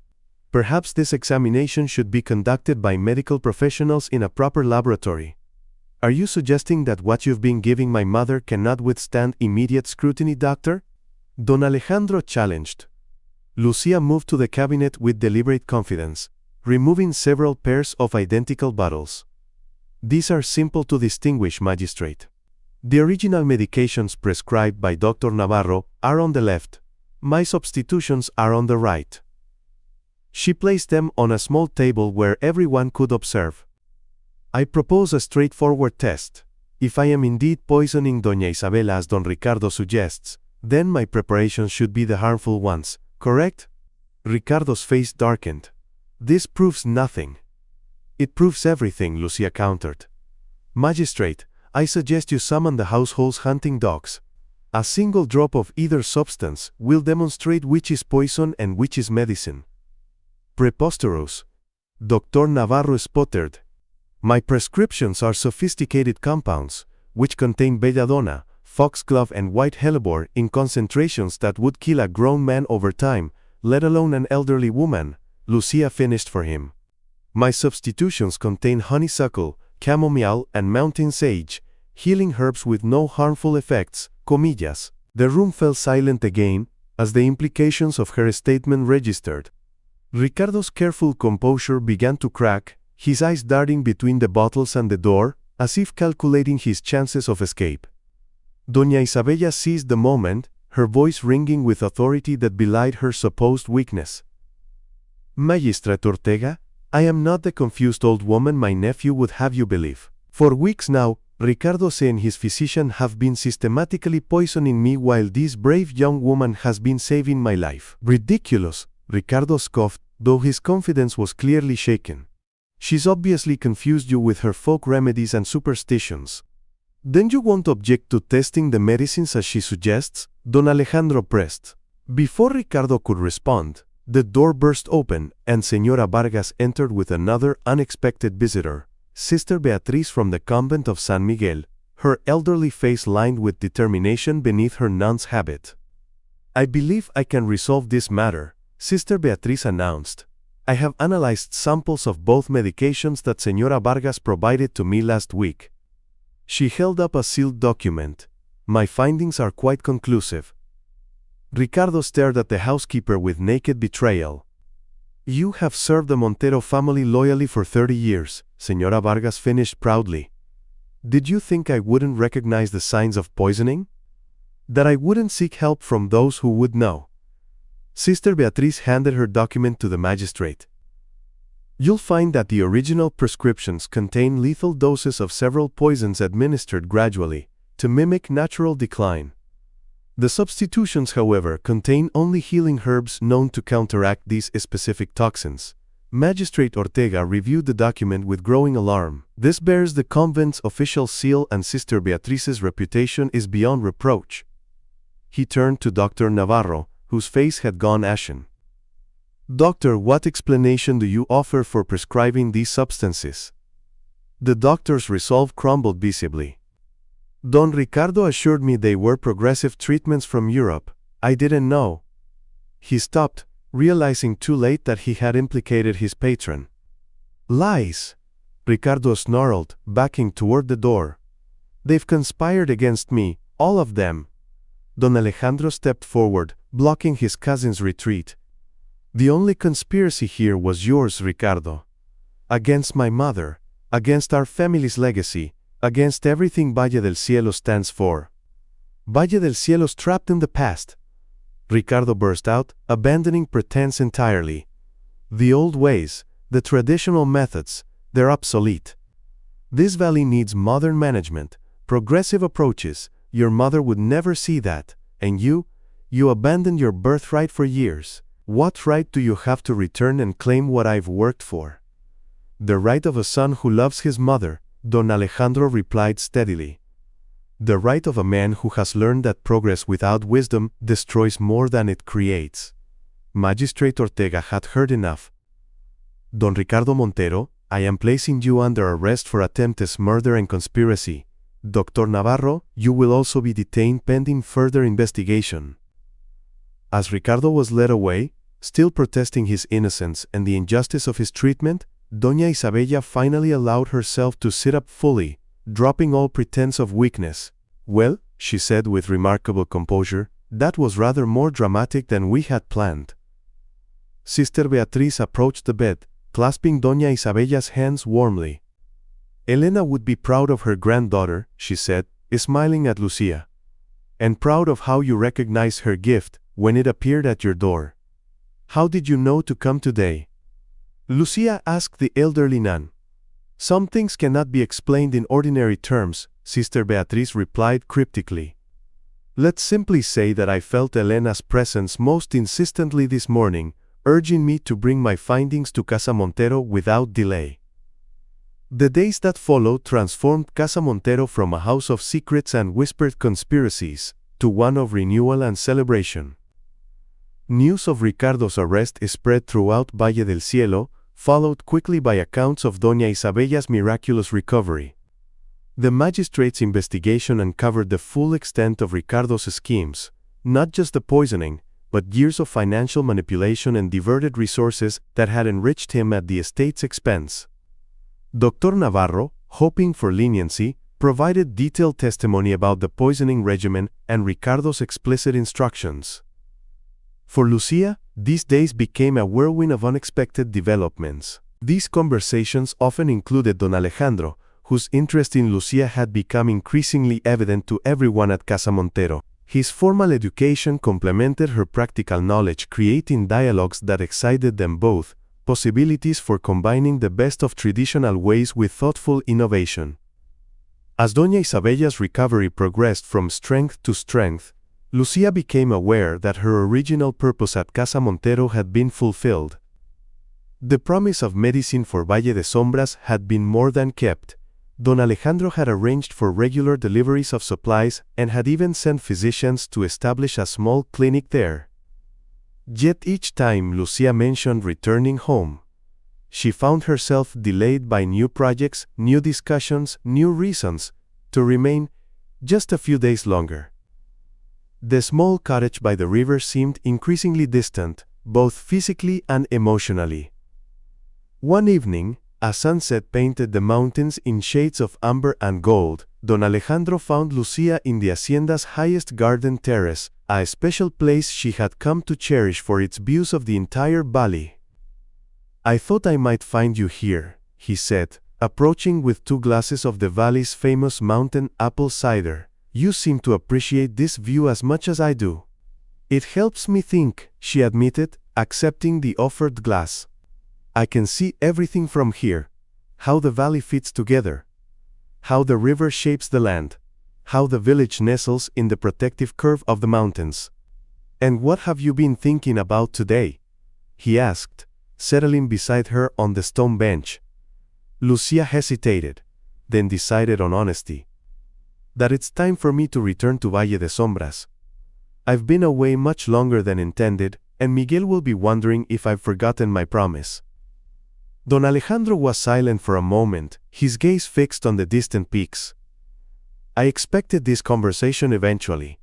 "Perhaps this examination should be conducted by medical professionals in a proper laboratory." "Are you suggesting that what you've been giving my mother cannot withstand immediate scrutiny, doctor?" Don Alejandro challenged. Lucia moved to the cabinet with deliberate confidence, removing several pairs of identical bottles. "These are simple to distinguish, magistrate. The original medications prescribed by Dr. Navarro are on the left. My substitutions are on the right." She placed them on a small table where everyone could observe. "I propose a straightforward test. If I am indeed poisoning Doña Isabella as Don Ricardo suggests, then my preparations should be the harmful ones, correct?" Ricardo's face darkened. "This proves nothing." "It proves everything," Lucia countered. "Magistrate, I suggest you summon the household's hunting dogs. A single drop of either substance will demonstrate which is poison and which is medicine." "Preposterous," Dr. Navarro sputtered. "My prescriptions are sophisticated compounds, which contain belladonna, foxglove and white hellebore in concentrations that would kill a grown man over time, let alone an elderly woman," Lucia finished for him. "My substitutions contain honeysuckle, chamomile and mountain sage," healing herbs with no harmful effects, comillas. The room fell silent again, as the implications of her statement registered. Ricardo's careful composure began to crack, his eyes darting between the bottles and the door, as if calculating his chances of escape. Doña Isabella seized the moment, her voice ringing with authority that belied her supposed weakness. Magistrate Ortega, I am not the confused old woman my nephew would have you believe. For weeks now, Ricardo and his physician have been systematically poisoning me while this brave young woman has been saving my life. Ridiculous, Ricardo scoffed, though his confidence was clearly shaken. She's obviously confused you with her folk remedies and superstitions. Then you won't object to testing the medicines as she suggests? Don Alejandro pressed. Before Ricardo could respond, the door burst open and Señora Vargas entered with another unexpected visitor, Sister Beatriz from the convent of San Miguel, her elderly face lined with determination beneath her nun's habit. I believe I can resolve this matter, Sister Beatriz announced. I have analyzed samples of both medications that Señora Vargas provided to me last week. She held up a sealed document. My findings are quite conclusive. Ricardo stared at the housekeeper with naked betrayal. You have served the Montero family loyally for 30 years, Señora Vargas finished proudly. Did you think I wouldn't recognize the signs of poisoning? That I wouldn't seek help from those who would know? Sister Beatriz handed her document to the magistrate. You'll find that the original prescriptions contain lethal doses of several poisons administered gradually, to mimic natural decline. The substitutions, however, contain only healing herbs known to counteract these specific toxins. Magistrate Ortega reviewed the document with growing alarm. This bears the convent's official seal and Sister Beatriz's reputation is beyond reproach. He turned to Dr. Navarro, whose face had gone ashen. Doctor, what explanation do you offer for prescribing these substances? The doctor's resolve crumbled visibly. Don Ricardo assured me they were progressive treatments from Europe. I didn't know. He stopped, realizing too late that he had implicated his patron. Lies! Ricardo snarled, backing toward the door. They've conspired against me, all of them. Don Alejandro stepped forward, blocking his cousin's retreat. The only conspiracy here was yours, Ricardo. Against my mother, against our family's legacy, against everything Valle del Cielo stands for. Valle del Cielo's trapped in the past. Ricardo burst out, abandoning pretense entirely. The old ways, the traditional methods, they're obsolete. This valley needs modern management, progressive approaches. Your mother would never see that, and you abandoned your birthright for years. What right do you have to return and claim what I've worked for? The right of a son who loves his mother, Don Alejandro replied steadily. The right of a man who has learned that progress without wisdom destroys more than it creates. Magistrate Ortega had heard enough. Don Ricardo Montero, I am placing you under arrest for attempted murder and conspiracy. Dr. Navarro, you will also be detained pending further investigation. As Ricardo was led away, still protesting his innocence and the injustice of his treatment, Doña Isabella finally allowed herself to sit up fully, dropping all pretense of weakness. Well, she said with remarkable composure, that was rather more dramatic than we had planned. Sister Beatriz approached the bed, clasping Doña Isabella's hands warmly. Elena would be proud of her granddaughter, she said, smiling at Lucia. And proud of how you recognized her gift when it appeared at your door. How did you know to come today? Lucia asked the elderly nun. Some things cannot be explained in ordinary terms, Sister Beatriz replied cryptically. Let's simply say that I felt Elena's presence most insistently this morning, urging me to bring my findings to Casa Montero without delay. The days that followed transformed Casa Montero from a house of secrets and whispered conspiracies to one of renewal and celebration. News of Ricardo's arrest spread throughout Valle del Cielo, followed quickly by accounts of Doña Isabella's miraculous recovery. The magistrate's investigation uncovered the full extent of Ricardo's schemes, not just the poisoning, but years of financial manipulation and diverted resources that had enriched him at the estate's expense. Dr. Navarro, hoping for leniency, provided detailed testimony about the poisoning regimen and Ricardo's explicit instructions. For Lucia, these days became a whirlwind of unexpected developments. These conversations often included Don Alejandro, whose interest in Lucia had become increasingly evident to everyone at Casa Montero. His formal education complemented her practical knowledge, creating dialogues that excited them both, possibilities for combining the best of traditional ways with thoughtful innovation. As Doña Isabella's recovery progressed from strength to strength, Lucia became aware that her original purpose at Casa Montero had been fulfilled. The promise of medicine for Valle de Sombras had been more than kept. Don Alejandro had arranged for regular deliveries of supplies and had even sent physicians to establish a small clinic there. Yet each time Lucia mentioned returning home, she found herself delayed by new projects, new discussions, new reasons to remain just a few days longer. The small cottage by the river seemed increasingly distant, both physically and emotionally. One evening, as sunset painted the mountains in shades of amber and gold, Don Alejandro found Lucia in the hacienda's highest garden terrace, a special place she had come to cherish for its views of the entire valley. "I thought I might find you here," he said, approaching with 2 glasses of the valley's famous mountain apple cider. "You seem to appreciate this view as much as I do." "It helps me think," she admitted, accepting the offered glass. "I can see everything from here. How the valley fits together. How the river shapes the land. How the village nestles in the protective curve of the mountains." "And what have you been thinking about today?" he asked, settling beside her on the stone bench. Lucia hesitated, then decided on honesty. "That it's time for me to return to Valle de Sombras. I've been away much longer than intended, and Miguel will be wondering if I've forgotten my promise." Don Alejandro was silent for a moment, his gaze fixed on the distant peaks. "I expected this conversation eventually.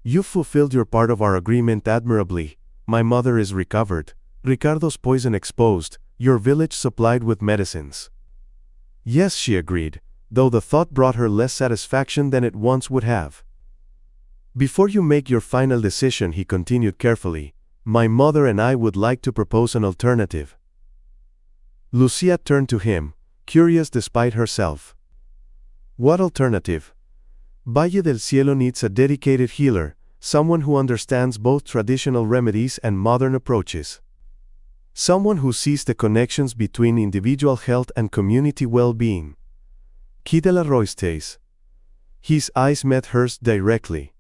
You've fulfilled your part of our agreement admirably. My mother is recovered, Ricardo's poison exposed, your village supplied with medicines." "Yes," she agreed, though the thought brought her less satisfaction than it once would have. "Before you make your final decision," he continued carefully, "my mother and I would like to propose an alternative." Lucia turned to him, curious despite herself. "What alternative?" "Valle del Cielo needs a dedicated healer, someone who understands both traditional remedies and modern approaches. Someone who sees the connections between individual health and community well-being." "Qui de la Roystays?" His eyes met hers directly.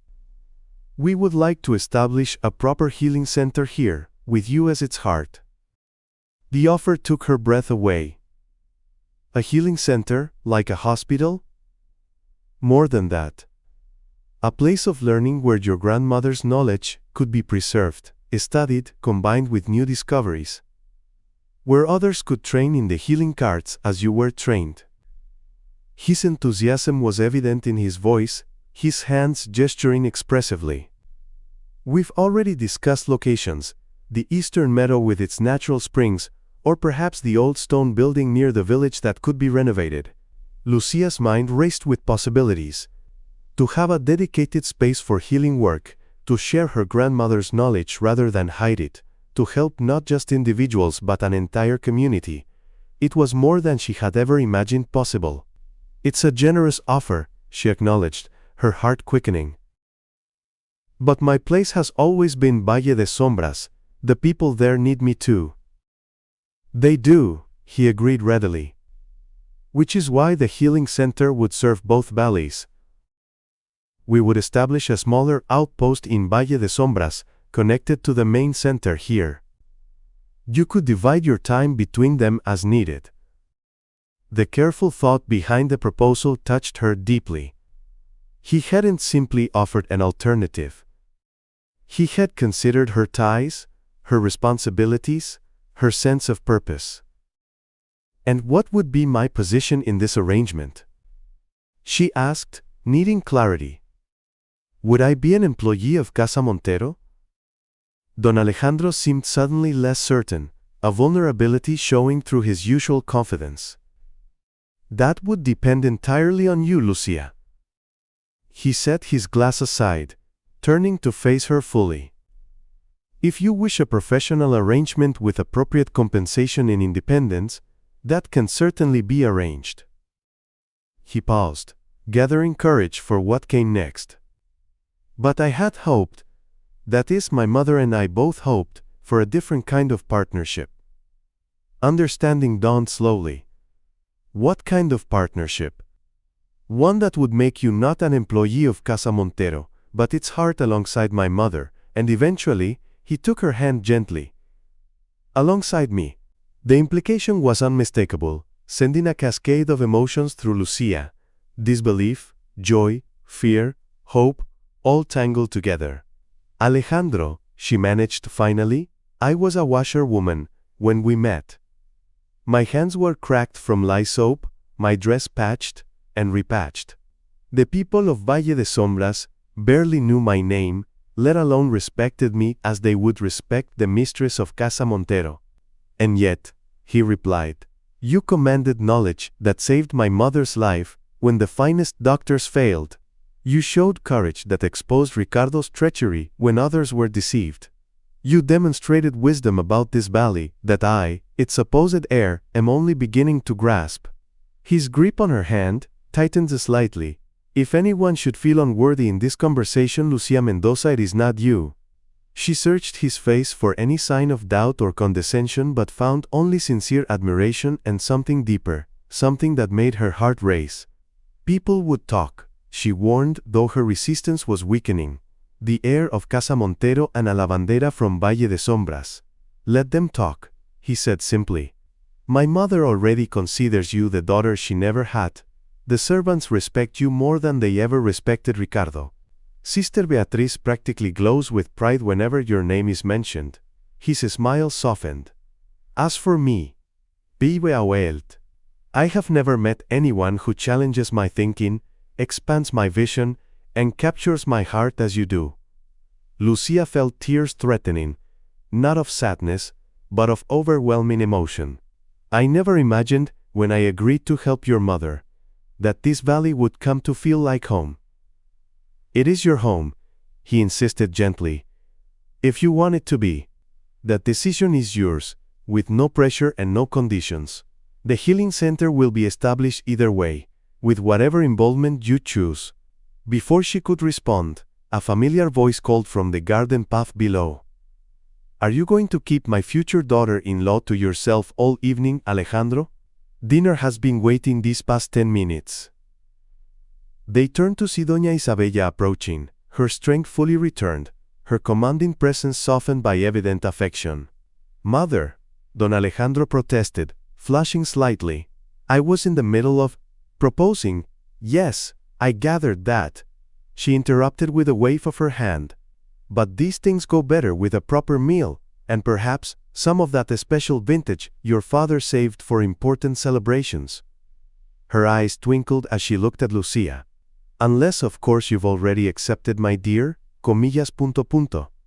"We would like to establish a proper healing center here, with you as its heart." The offer took her breath away. "A healing center, like a hospital?" "More than that. A place of learning where your grandmother's knowledge could be preserved, studied, combined with new discoveries. Where others could train in the healing arts as you were trained." His enthusiasm was evident in his voice, his hands gesturing expressively. "We've already discussed locations, the eastern meadow with its natural springs, or perhaps the old stone building near the village that could be renovated." Lucia's mind raced with possibilities. To have a dedicated space for healing work, to share her grandmother's knowledge rather than hide it, to help not just individuals but an entire community. It was more than she had ever imagined possible. "It's a generous offer," she acknowledged, her heart quickening. "But my place has always been Valle de Sombras. The people there need me too." "They do," he agreed readily. "Which is why the healing center would serve both valleys. We would establish a smaller outpost in Valle de Sombras, connected to the main center here. You could divide your time between them as needed." The careful thought behind the proposal touched her deeply. He hadn't simply offered an alternative. He had considered her ties, her responsibilities, her sense of purpose. "And what would be my position in this arrangement?" she asked, needing clarity. "Would I be an employee of Casa Montero?" Don Alejandro seemed suddenly less certain, a vulnerability showing through his usual confidence. That would depend entirely on you, Lucia. He set his glass aside, turning to face her fully. If you wish a professional arrangement with appropriate compensation and independence, that can certainly be arranged. He paused, gathering courage for what came next. But I had hoped, that is, my mother and I both hoped, for a different kind of partnership. Understanding dawned slowly. What kind of partnership? One that would make you not an employee of Casa Montero, but its heart alongside my mother, and eventually, he took her hand gently. Alongside me. The implication was unmistakable, sending a cascade of emotions through Lucia. Disbelief, joy, fear, hope, all tangled together. Alejandro, she managed finally, I was a washerwoman when we met. My hands were cracked from lye soap, my dress patched and repatched. The people of Valle de Sombras barely knew my name, let alone respected me as they would respect the mistress of Casa Montero. And yet, he replied, you commanded knowledge that saved my mother's life when the finest doctors failed. You showed courage that exposed Ricardo's treachery when others were deceived. You demonstrated wisdom about this valley that I, its supposed heir, am only beginning to grasp. His grip on her hand tightened slightly. If anyone should feel unworthy in this conversation, Lucia Mendoza, it is not you. She searched his face for any sign of doubt or condescension but found only sincere admiration and something deeper, something that made her heart race. People would talk, she warned, though her resistance was weakening. The heir of Casa Montero and a lavandera from Valle de Sombras. Let them talk, he said simply. My mother already considers you the daughter she never had. The servants respect you more than they ever respected Ricardo. Sister Beatriz practically glows with pride whenever your name is mentioned. His smile softened. As for me, vive a welt. I have never met anyone who challenges my thinking, expands my vision, and captures my heart as you do. Lucia felt tears threatening, not of sadness, but of overwhelming emotion. I never imagined, when I agreed to help your mother, that this valley would come to feel like home. It is your home, he insisted gently. If you want it to be. That decision is yours, with no pressure and no conditions. The healing center will be established either way, with whatever involvement you choose. Before she could respond, a familiar voice called from the garden path below. Are you going to keep my future daughter-in-law to yourself all evening, Alejandro? Dinner has been waiting these past 10 minutes. They turned to see Doña Isabella approaching, her strength fully returned, her commanding presence softened by evident affection. Mother, Don Alejandro protested, flushing slightly. I was in the middle of proposing. Yes, I gathered that. She interrupted with a wave of her hand. But these things go better with a proper meal, and perhaps some of that special vintage your father saved for important celebrations. Her eyes twinkled as she looked at Lucia. Unless of course you've already accepted my dear, comillas punto punto.